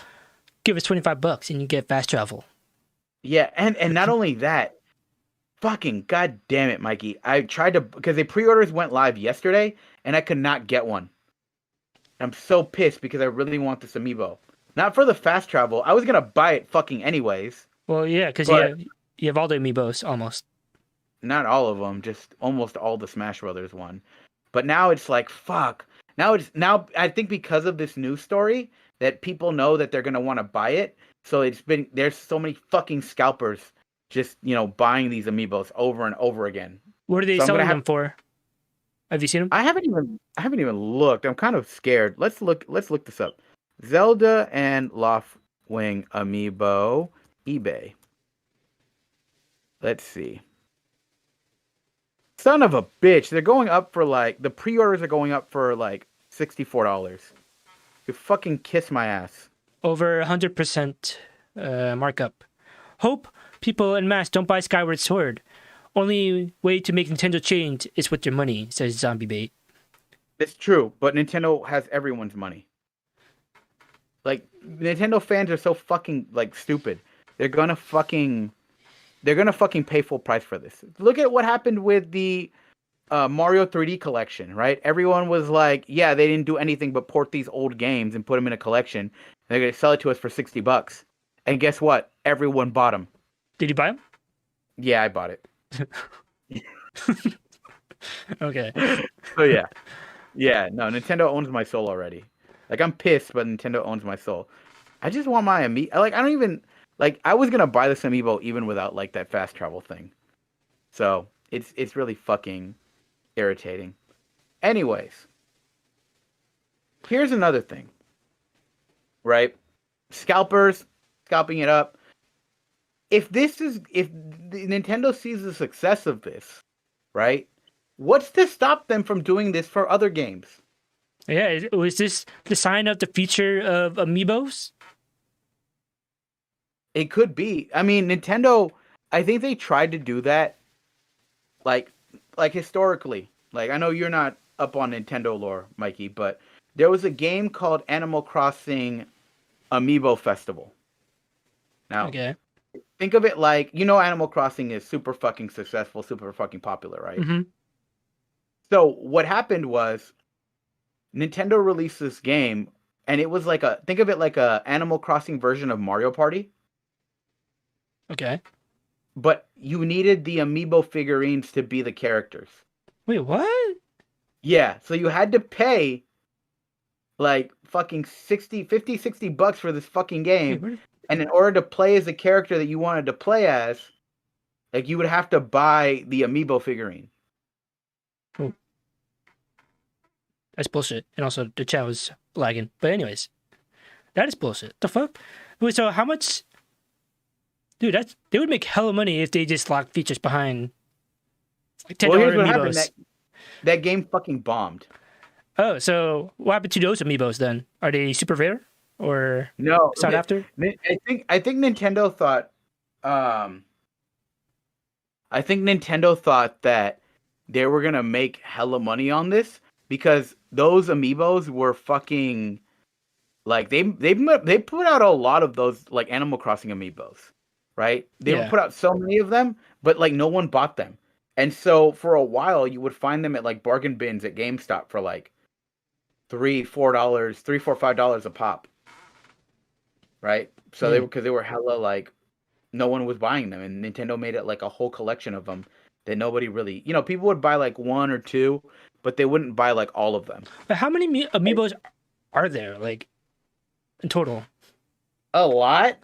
give us $25 and you get fast travel. Yeah, and not only that, fucking god damn it, Mikey. I tried to, because the pre-orders went live yesterday, and I could not get one. I'm so pissed because I really want this Amiibo. Not for the fast travel. I was gonna buy it fucking anyways. Well, yeah, because you have all the Amiibos almost. Not all of them, just almost all the Smash Brothers one. But now it's like, fuck. Now I think because of this news story that people know that they're gonna want to buy it. So there's so many fucking scalpers just, buying these Amiibos over and over again. What are they selling them for? Have you seen them? I haven't even looked. I'm kind of scared. Let's look this up. Zelda and Loftwing Amiibo eBay. Let's see. Son of a bitch. They're going up for the pre-orders are going up for $64. You fucking kiss my ass. Over 100% markup. Hope people en masse don't buy Skyward Sword. Only way to make Nintendo change is with your money, says Zombie Bait. It's true, but Nintendo has everyone's money. Like, Nintendo fans are so fucking stupid. They're gonna fucking pay full price for this. Look at what happened with the Mario 3D collection, right? Everyone was like, yeah, they didn't do anything but port these old games and put them in a collection. They're gonna sell it to us for $60. And guess what? Everyone bought them. Did you buy them? Yeah, I bought it. Okay. So yeah. Yeah, no, Nintendo owns my soul already. Like, I'm pissed, but Nintendo owns my soul. I just want my Amiibo. I don't even... I was gonna buy this Amiibo even without, that fast travel thing. So, it's really fucking irritating. Anyways. Here's another thing. Right? Scalpers, scalping it up. If Nintendo sees the success of this, right? What's to stop them from doing this for other games? Yeah, was this the sign of the future of Amiibos? It could be. I mean, Nintendo, I think they tried to do that, like historically. Like, I know you're not up on Nintendo lore, Mikey, but there was a game called Animal Crossing Amiibo Festival. Now, okay. Think of it like, Animal Crossing is super fucking successful, super fucking popular, right? Mm-hmm. So what happened was Nintendo released this game, and it was think of it like a Animal Crossing version of Mario Party. Okay. But you needed the Amiibo figurines to be the characters. Wait, what? Yeah, so you had to pay fucking $60 for this fucking game. Wait, and in order to play as the character that you wanted to play as, you would have to buy the Amiibo figurine. Oh. That's bullshit. And also, the chat was lagging. But anyways, that is bullshit. The fuck? Wait, so how much... Dude, they would make hella money if they just locked features behind $10 well, here's what Amiibos. happened. That game fucking bombed. Oh, so what happened to those Amiibos then? Are they super rare or no sought after? I think Nintendo thought that they were gonna make hella money on this because those Amiibos were fucking they put out a lot of those Animal Crossing Amiibos, right? They put out so many of them, but like no one bought them. And so for a while, you would find them at like bargain bins at GameStop for like $3, $4, $3, $4, $5 a pop. Right? So they were hella like, no one was buying them, and Nintendo made it like a whole collection of them that nobody really, people would buy like one or two, but they wouldn't buy like all of them. But how many Amiibos are there, like, in total? A lot.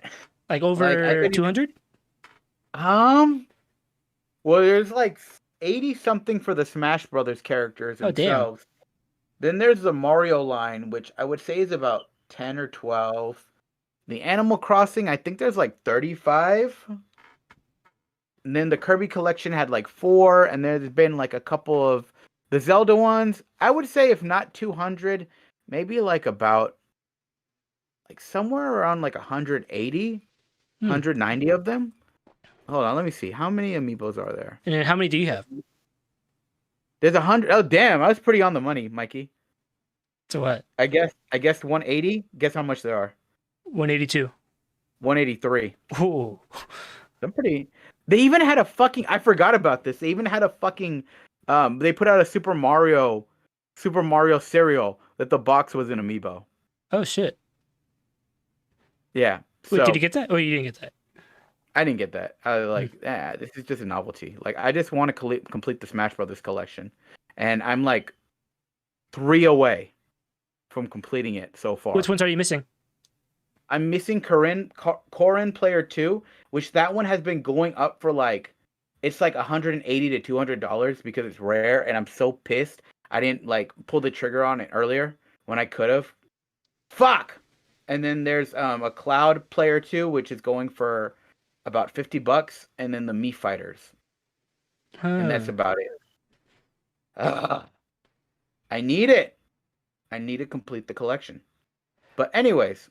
Like over 200? Well, there's like 80 something for the Smash Brothers characters themselves. Then there's the Mario line, which I would say is about 10 or 12. The Animal Crossing, I think there's like 35. And then the Kirby collection had like 4, and there's been like a couple of the Zelda ones. I would say if not 200, maybe like about like somewhere around like 180, 190 of them. Hold on, let me see. How many Amiibos are there? And then how many do you have? There's 100. Oh, damn. I was pretty on the money, Mikey. So what? I guess 180. Guess how much there are? 182. 183. Ooh. I'm pretty. They even had a fucking. I forgot about this. They even had a fucking. They put out a Super Mario cereal that the box was an Amiibo. Oh shit. Yeah. Wait, did you get that? Oh, you didn't get that. I didn't get that. I was like, this is just a novelty. Like, I just want to complete the Smash Brothers collection, and I'm like 3 away from completing it so far. Which ones are you missing? I'm missing Corrin Player 2, which that one has been going up for like, it's like $180 to $200 because it's rare, and I'm so pissed I didn't like pull the trigger on it earlier when I could have. Fuck. And then there's a Cloud Player 2, which is going for about $50, and then the Mii Fighters, and that's about it. I need it. I need to complete the collection. But anyways,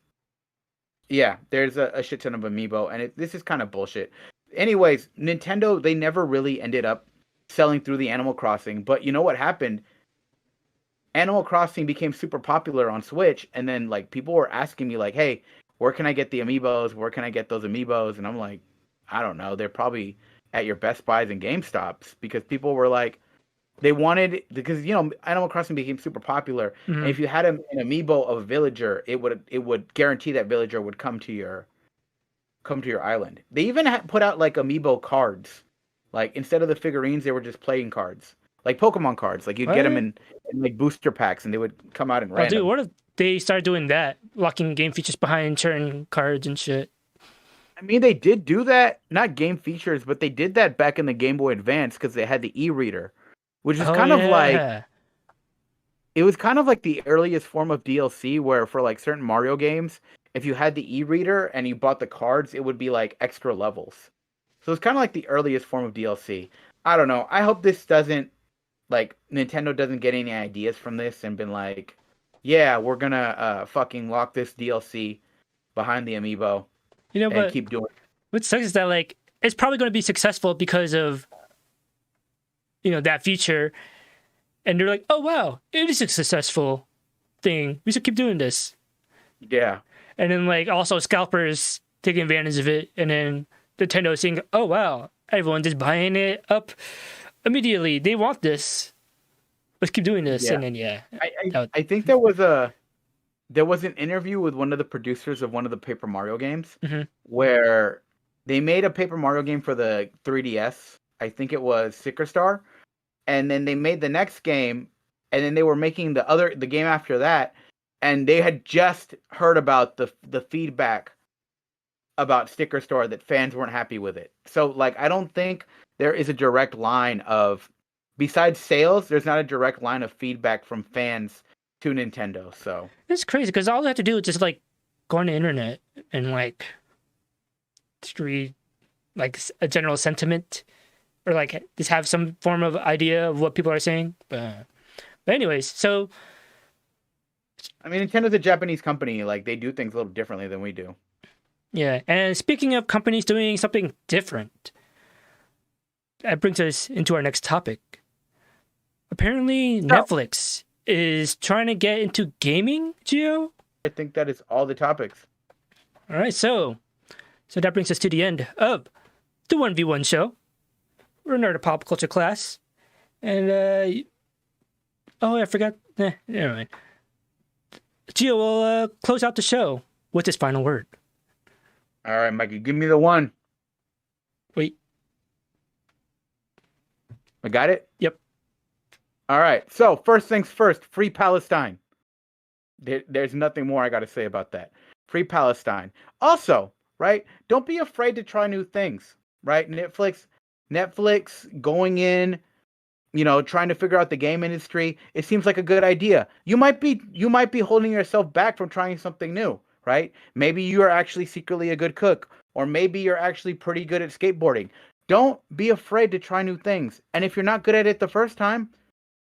yeah, there's a shit ton of Amiibo, and this is kind of bullshit. Anyways, Nintendo, they never really ended up selling through the Animal Crossing, but you know what happened? Animal Crossing became super popular on Switch, and then like people were asking me like, hey, where can I get the Amiibos? Where can I get those Amiibos? And I'm like, I don't know. They're probably at your Best Buys and GameStops, because people were like, they wanted, because Animal Crossing became super popular, and if you had an Amiibo of a villager, it would guarantee that villager would come to your island. They even put out like Amiibo cards, like instead of the figurines, they were just playing cards, like Pokemon cards. Like you'd get them in like booster packs, and they would come out in random. Dude, what if they started doing that, locking game features behind certain cards and shit? I mean, they did do that, not game features, but they did that back in the Game Boy Advance because they had the e-reader, which is kind of like, it was kind of like the earliest form of DLC, where for like certain Mario games, if you had the e-reader and you bought the cards, it would be like extra levels. So it's kind of like the earliest form of DLC. I don't know. I hope this doesn't, like, Nintendo doesn't get any ideas from this and been like, yeah, we're gonna fucking lock this DLC behind the Amiibo. But keep doing it. What sucks is that like it's probably going to be successful because of that feature, and they're like, oh wow, it is a successful thing. We should keep doing this. Yeah. And then like also scalpers taking advantage of it, and then Nintendo saying, oh wow, everyone just buying it up immediately. They want this. Let's keep doing this. Yeah. And then I think there was an interview with one of the producers of one of the Paper Mario games where they made a Paper Mario game for the 3DS. I think it was Sticker Star. And then they made the next game, and then they were making the game after that, and they had just heard about the feedback about Sticker Star, that fans weren't happy with it. So like, I don't think there is a direct line of, besides sales, there's not a direct line of feedback from fans to Nintendo. So it's crazy because all they have to do is just like go on the internet and like read like a general sentiment, or like just have some form of idea of what people are saying. But anyways, so I mean, Nintendo's a Japanese company. Like, they do things a little differently than we do. Yeah, and speaking of companies doing something different, that brings us into our next topic. Apparently, Netflix is trying to get into gaming, Gio? I think that is all the topics. All right, so that brings us to the end of the 1v1 show. we're in our pop culture class, and I forgot. Never mind. Gio will close out the show with his final word. All right, Mikey, give me the one. Wait. I got it? Yep. All right. So, first things first, free Palestine. There's nothing more I got to say about that. Free Palestine. Also, right? Don't be afraid to try new things, right? Netflix going in, trying to figure out the game industry. It seems like a good idea. You might be holding yourself back from trying something new, right? Maybe you are actually secretly a good cook, or maybe you're actually pretty good at skateboarding. Don't be afraid to try new things. And if you're not good at it the first time,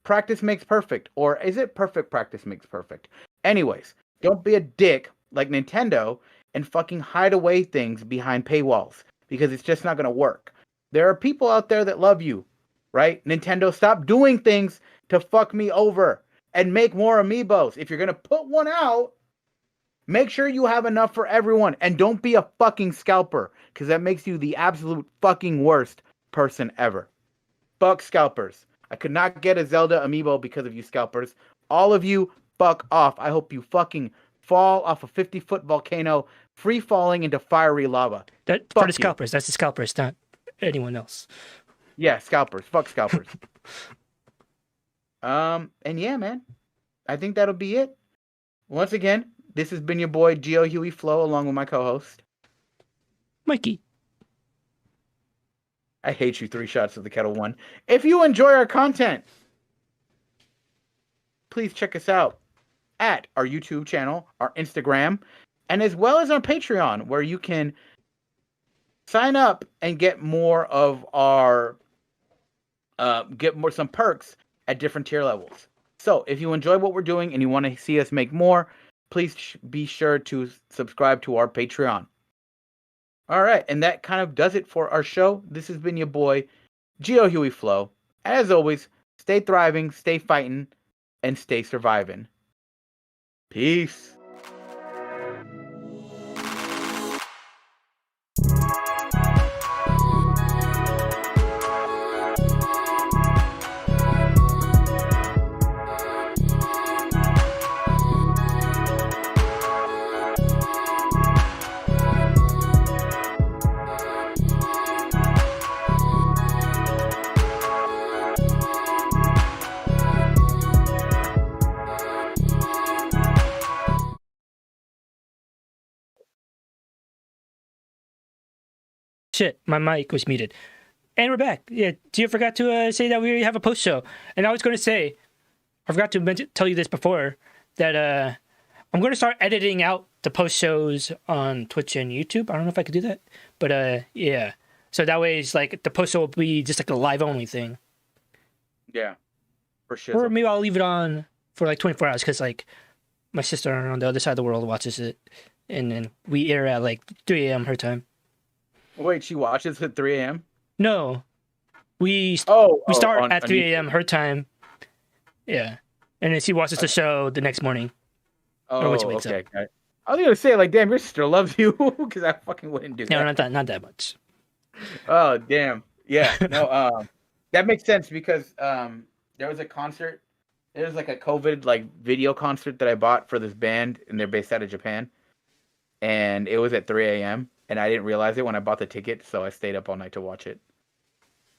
practice makes perfect. Or is it perfect practice makes perfect? Anyways, don't be a dick like Nintendo and fucking hide away things behind paywalls, because it's just not going to work. There are people out there that love you, right? Nintendo, stop doing things to fuck me over and make more Amiibos. If you're going to put one out, make sure you have enough for everyone, and don't be a fucking scalper, because that makes you the absolute fucking worst person ever. Fuck scalpers. I could not get a Zelda Amiibo because of you scalpers. All of you, fuck off. I hope you fucking fall off a 50-foot volcano, free falling into fiery lava. For the scalpers. That's the scalpers, not anyone else. Yeah, scalpers. Fuck scalpers. And yeah, man. I think that'll be it. Once again, this has been your boy, Gio Huey Flo, along with my co-host, Mikey. I hate you, 3 shots of the Kettle One. If you enjoy our content, please check us out at our YouTube channel, our Instagram, and as well as our Patreon, where you can sign up and get more of our, some perks at different tier levels. So if you enjoy what we're doing and you want to see us make more, please be sure to subscribe to our Patreon. All right, and that kind of does it for our show. This has been your boy, Gio Huey Flo. As always, stay thriving, stay fighting, and stay surviving. Peace. Shit, my mic was muted. And we're back. Yeah, Gio forgot to say that we have a post show. And I was going to say, I forgot to tell you this before, that I'm going to start editing out the post shows on Twitch and YouTube. I don't know if I could do that. But yeah. So that way it's like the post show will be just like a live only thing. Yeah, for sure. Or maybe I'll leave it on for like 24 hours because like my sister on the other side of the world watches it. And then we air at like 3 a.m. her time. Wait, she watches at 3 a.m.? No. We start at 3 a.m. her time. Yeah. And then she watches the show the next morning. Oh, okay. I was going to say, like, damn, your sister loves you, because I fucking wouldn't do that. No, not that much. Oh, damn. Yeah, no, that makes sense, because there was a concert. There was, like, a COVID, like, video concert that I bought for this band, and they're based out of Japan. And it was at 3 a.m., and I didn't realize it when I bought the ticket, so I stayed up all night to watch it.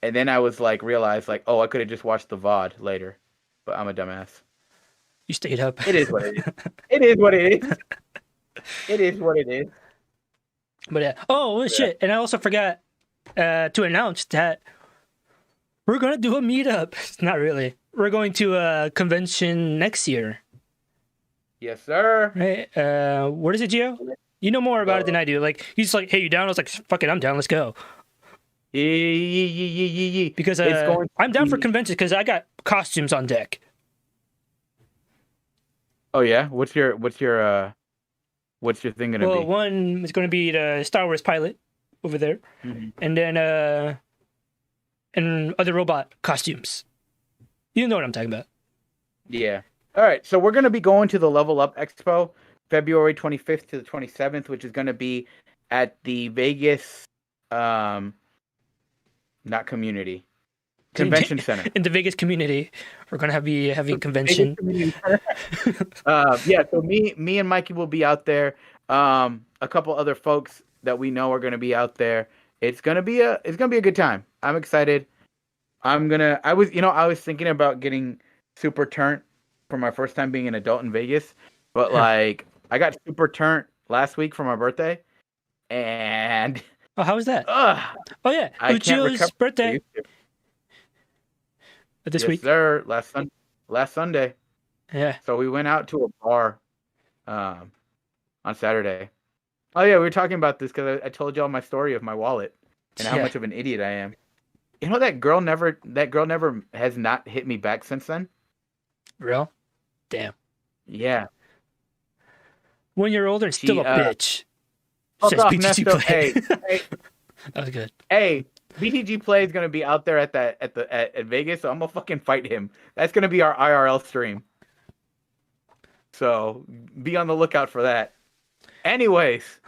And then I was like, realized like, oh, I could have just watched the VOD later, but I'm a dumbass. You stayed up. It is what it is. It is what it is. It is what it is. But yeah. Oh, shit. And I also forgot to announce that we're going to do a meetup. Not really. We're going to a convention next year. Yes, sir. Right. What is it, Gio? You know more about it than I do. Like, he's like, hey, you down? I was like, fuck it, I'm down. Let's go. Yeah. Because I'm down for conventions because I got costumes on deck. Oh yeah, what's your thing gonna be? Well, one is going to be the Star Wars pilot over there, and then and other robot costumes. You know what I'm talking about? Yeah. All right, so we're gonna be going to the Level Up Expo, February 25th to the 27th, which is gonna be at the Vegas not community. Convention center. In the Vegas community, we're gonna be having a convention. Yeah, so me and Mikey will be out there. A couple other folks that we know are gonna be out there. It's gonna be a good time. I'm excited. I was thinking about getting super turnt for my first time being an adult in Vegas, but like I got super turnt last week for my birthday, and how was that? Oh yeah, GIO'S birthday. This week, sir. Last Sunday. Yeah. So we went out to a bar, on Saturday. Oh yeah, we were talking about this because I told y'all my story of my wallet and how much of an idiot I am. You know that girl never has not hit me back since then. Real? Damn. Yeah. When you're older, still a bitch. Says BTG Play. Hey, that was good. Hey. BTG Play is gonna be out there at Vegas, so I'm gonna fucking fight him. That's gonna be our IRL stream. So be on the lookout for that. Anyways,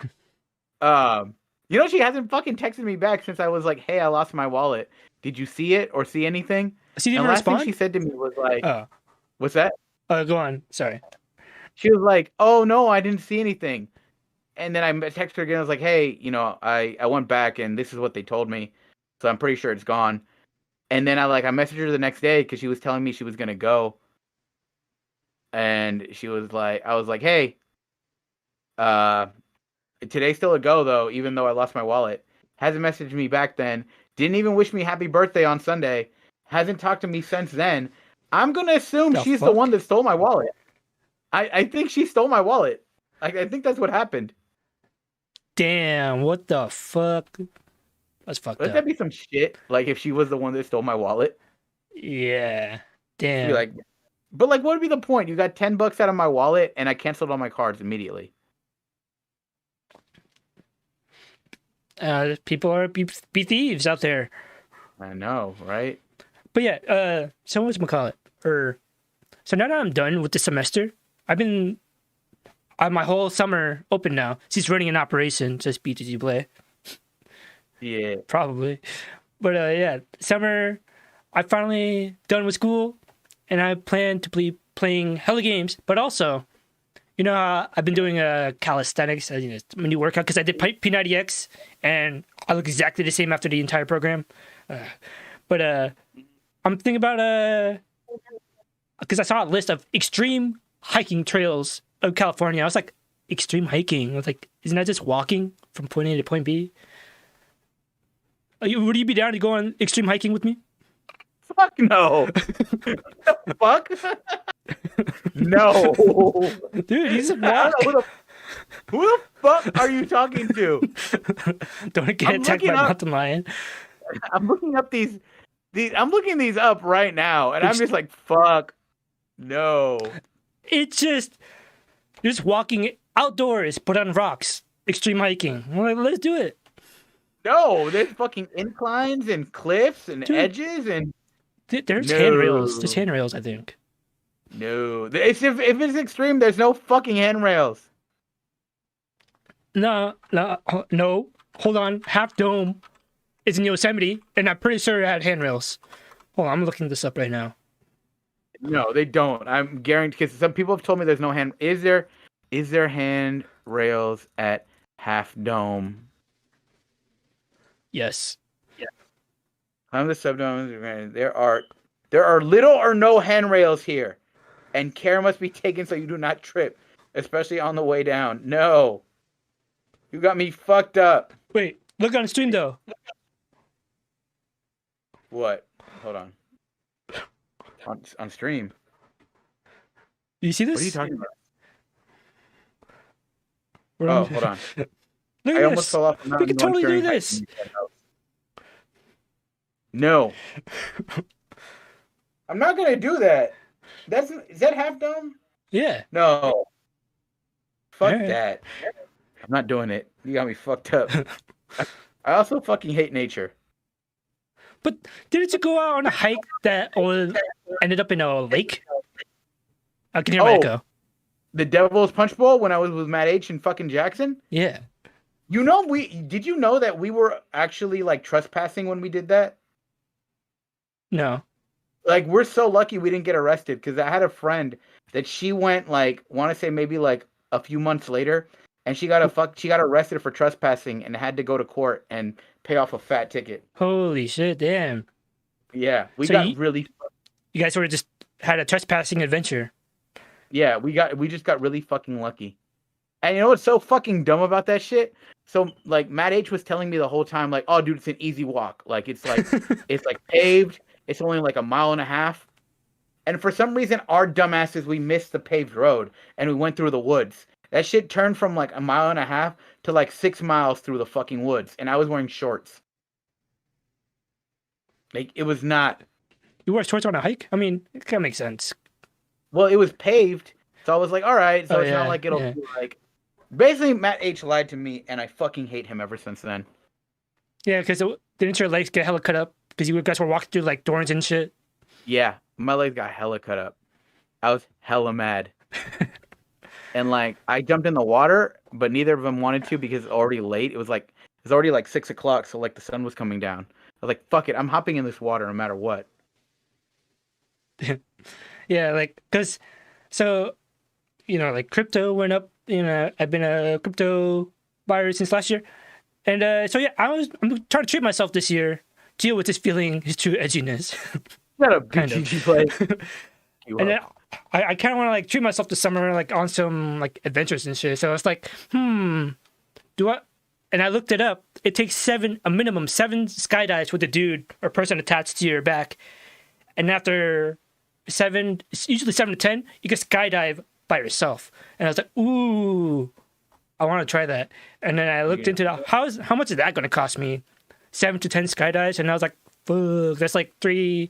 she hasn't fucking texted me back since I was like, "Hey, I lost my wallet. Did you see it or see anything?" She didn't last respond? thing she said to me was like, "What's that?" Go on. Sorry. She was like, "Oh no, I didn't see anything." And then I texted her again. I was like, "Hey, I went back and this is what they told me. So I'm pretty sure it's gone." And then I messaged her the next day because she was telling me she was gonna go. And she was like, I was like, "Hey, today's still a go though, even though I lost my wallet." Hasn't messaged me back then. Didn't even wish me happy birthday on Sunday. Hasn't talked to me since then. I'm gonna assume she's the one that stole my wallet. I think she stole my wallet. I think that's what happened. Damn, what the fuck? That's fucked up. Wouldn't that be some shit? Like if she was the one that stole my wallet? Yeah. Damn. But what would be the point? You got $10 out of my wallet and I canceled all my cards immediately. People are be thieves out there. I know, right? But yeah, so whatchamacallit? So now that I'm done with the semester, I've been my whole summer open now. She's running an operation, just BTG Play. Yeah. Probably. But yeah, summer, I'm finally done with school, and I plan to be playing hella games, but also, I've been doing calisthenics, my new workout, because I did P90X, and I look exactly the same after the entire program. But I'm thinking about, because I saw a list of extreme hiking trails of California. I was like, extreme hiking? I was like, isn't that just walking from point A to point B? Would you be down to go on extreme hiking with me? Fuck no. Fuck? No. Dude, he's a walk. Who the fuck are you talking to? Don't get attacked by a mountain lion. I'm looking up these I'm looking these up right now, and I'm just like, fuck no. It's just walking outdoors, but on rocks. Extreme hiking. I'm like, let's do it. No, there's fucking inclines and cliffs and edges and there's handrails. There's handrails, I think. No, if it's extreme, there's no fucking handrails. No. Hold on. Half Dome is in Yosemite, and I'm pretty sure it had handrails. Hold on, I'm looking this up right now. No, they don't. I'm guaranteed, because some people have told me there's no hand. Is there handrails at Half Dome? Yes. Yeah. Climb the subdome. There are little or no handrails here, and care must be taken so you do not trip, especially on the way down. No. You got me fucked up. Wait, look on stream though. What? Hold on. On stream. Do you see this? What are you talking about? Hold on. Look at this. Fell off. We can totally do this. No. I'm not gonna do that. Is that Half Dome? Yeah. No. Fuck that. I'm not doing it. You got me fucked up. I also fucking hate nature. But didn't you go out on a hike that ended up in a lake? I can hear my echo. The Devil's Punch Bowl when I was with Matt H and fucking Jackson? Yeah. Did you know that we were actually like trespassing when we did that? No. Like, we're so lucky we didn't get arrested, because I had a friend that she went, like, want to say maybe like a few months later, and she got arrested for trespassing and had to go to court and pay off a fat ticket. Holy shit! Damn. Yeah, we So got really. You guys sort of just had a trespassing adventure. Yeah, we just got really fucking lucky. And you know what's so fucking dumb about that shit? So, like, Matt H was telling me the whole time, like, oh, dude, it's an easy walk. Like, it's like paved. It's only like a mile and a half. And for some reason, our dumbasses, we missed the paved road and we went through the woods. That shit turned from like a mile and a half to like 6 miles through the fucking woods. And I was wearing shorts. Like, it was not. You wear shorts on a hike? I mean, it kind of makes sense. Well, it was paved. So I was like, all right. So it's not like it'll be like. Basically, Matt H lied to me, and I fucking hate him ever since then. Yeah, because didn't your legs get hella cut up? Because you guys were walking through like thorns and shit. Yeah, my legs got hella cut up. I was hella mad. And like, I jumped in the water, but neither of them wanted to because it's already late. It was already like 6 o'clock, so like the sun was coming down. I was like, fuck it, I'm hopping in this water no matter what. Yeah, like, because, so, you know, like crypto went up. You know, I've been a crypto buyer since last year. And so, yeah, I'm trying to treat myself this year, deal with this feeling, his true edginess. Not a BGG play. And then I kind of want to like treat myself this summer, like on some like adventures and shit. So it's like, do I? And I looked it up. It takes a minimum 7 skydives with a dude or person attached to your back. And after 7, usually 7 to 10, you can skydive by yourself. And I was like, ooh, I want to try that. And then I looked into that. How much is that going to cost me? 7 to 10 skydives. And I was like, fuck, that's like $3,000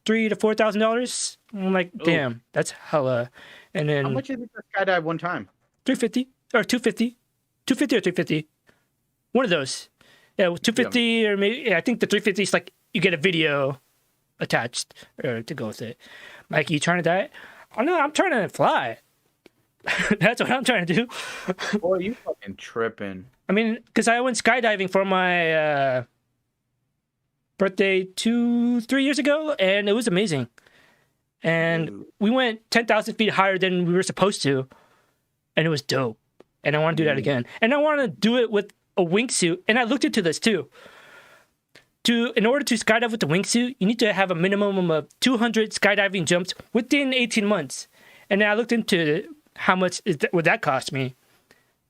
to $4,000. I'm like, damn, that's hella. And then how much is it to skydive one time? $350 or $250, $250 or $350. One of those. Yeah, $250 or maybe. Yeah, I think the $350 is like you get a video attached or to go with it. Mikey, you trying to die? Oh no, I'm trying to fly. That's what I'm trying to do. Boy, you fucking tripping. I mean, because I went skydiving for my birthday 2-3 years ago, and it was amazing. And we went 10,000 feet higher than we were supposed to, and it was dope. And I want to do that again. And I want to do it with a wingsuit. And I looked into this too. In order to skydive with the wingsuit, you need to have a minimum of 200 skydiving jumps within 18 months. And then I looked into how much would that cost me.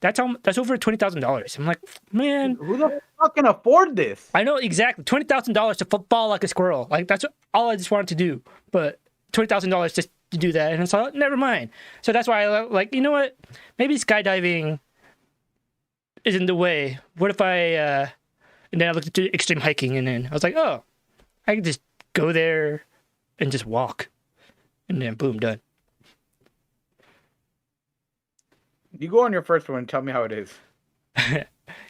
That's over $20,000. I'm like, man, who the fuck can afford this? I know exactly $20,000 to fall like a squirrel. Like that's all I just wanted to do. But $20,000 just to do that, and it's like, never mind. So that's why I like, you know what? Maybe skydiving isn't the way. What if I? And then I looked into extreme hiking, and then I was like, oh, I can just go there and just walk, and then boom, done. You go on your first one and tell me how it is.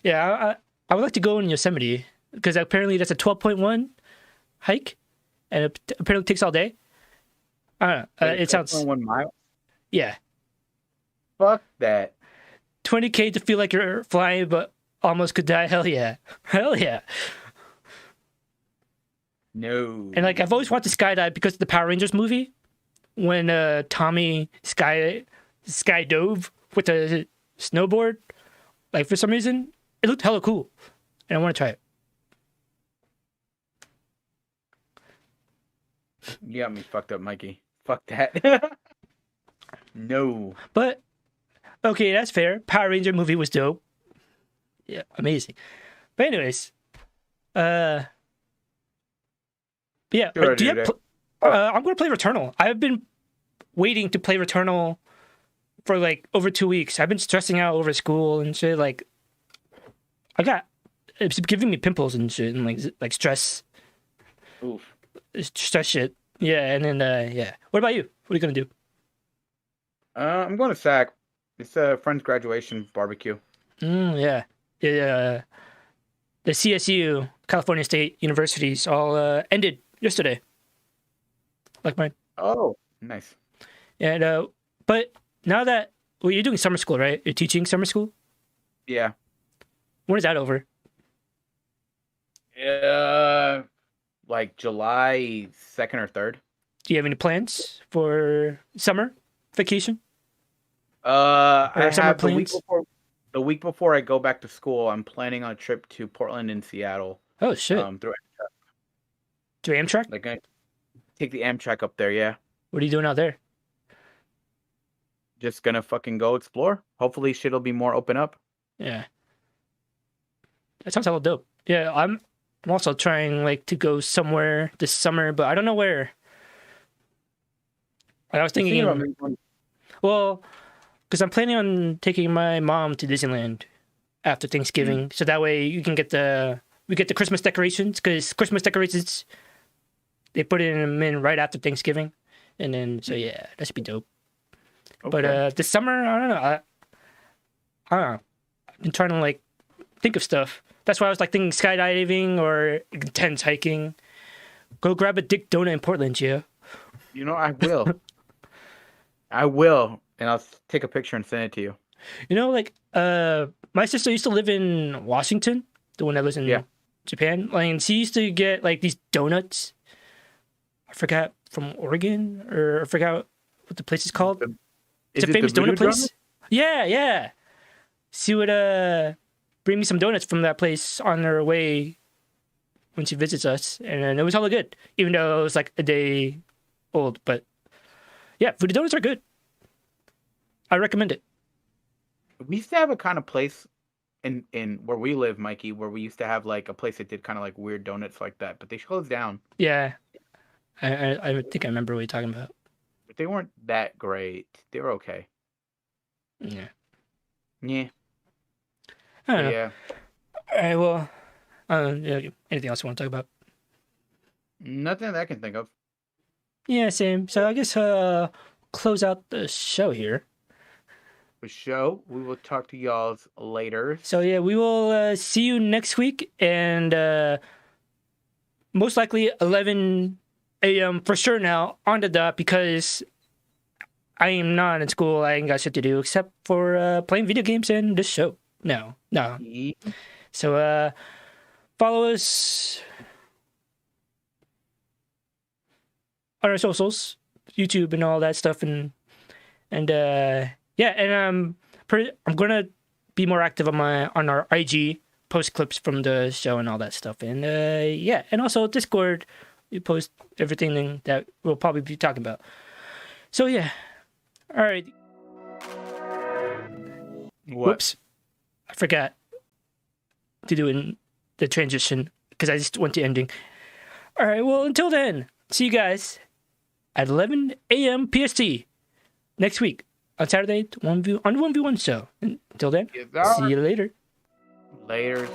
Yeah, I would like to go in Yosemite because apparently that's a 12.1 hike, and it apparently takes all day. I don't know. It sounds 1 mile. Yeah. Fuck that. 20K to feel like you're flying, but almost could die. Hell yeah. Hell yeah. No. And like I've always wanted to skydive because of the Power Rangers movie, when Tommy skydove with a snowboard. Like for some reason, it looked hella cool, and I want to try it. You got me fucked up, Mikey. Fuck that. No. But okay, that's fair. Power Ranger movie was dope. Yeah, amazing. But anyways, yeah. Sure, do you have I'm going to play Returnal. I've been waiting to play Returnal for like over 2 weeks. I've been stressing out over school and shit. Like, it's giving me pimples and shit, and like stress. Oof. Stress shit. Yeah, and then yeah. What about you? What are you gonna do? I'm going to SAC. It's a friend's graduation barbecue. Yeah. The CSU, California State Universities, all ended yesterday. Like mine. Oh, nice. And but now that you're doing summer school, right? You're teaching summer school. Yeah. When is that over? like July 2nd or 3rd. Do you have any plans for summer vacation? I summer have plans? the week before I go back to school. I'm planning on a trip to Portland and Seattle. Oh shit! Through Amtrak. Like I take the Amtrak up there. Yeah. What are you doing out there? Just gonna fucking go explore. Hopefully, shit'll be more open up. Yeah, that sounds hella dope. Yeah, I'm also trying like to go somewhere this summer, but I don't know where. I was thinking, well, because I'm planning on taking my mom to Disneyland after Thanksgiving, so that way we get the Christmas decorations, because Christmas decorations they put them in right after Thanksgiving, and then so yeah, that should be dope. Okay. But this summer, I don't know. I don't know. I've been trying to like think of stuff. That's why I was like thinking skydiving or intense hiking. Go grab a dick donut in Portland, Gio. You know, I will. I will, and I'll take a picture and send it to you. You know, like my sister used to live in Washington, the one that lives in Japan. Like, and she used to get like these donuts. I forgot, from Oregon, or I forgot what the place is called. It's a famous donut place. Yeah. She would bring me some donuts from that place on her way when she visits us, and it was hella good, even though it was like a day old. But yeah, food donuts are good. I recommend it. We used to have a kind of place in where we live, Mikey, where we used to have like a place that did kind of like weird donuts like that, but they closed down. Yeah, I think I remember what you're talking about. But they weren't that great. They were okay. Yeah. Yeah. I don't know. Yeah. All right. Well, anything else you want to talk about? Nothing that I can think of. Yeah, same. So I guess close out the show here. The show. We will talk to y'all later. So yeah, we will see you next week, and most likely 11 a.m. for sure now on the dot, because I am not in school. I ain't got shit to do except for playing video games and this show. No. So follow us on our socials, YouTube and all that stuff, and I'm gonna be more active on our IG, post clips from the show and all that stuff, and and also Discord. We post everything that we'll probably be talking about. So yeah, all right. What? Whoops, I forgot to do in the transition because I just went to ending. All right, well, until then, see you guys at 11 a.m. PST next week on Saturday on the 1v1 show. Until then, see you later. Later.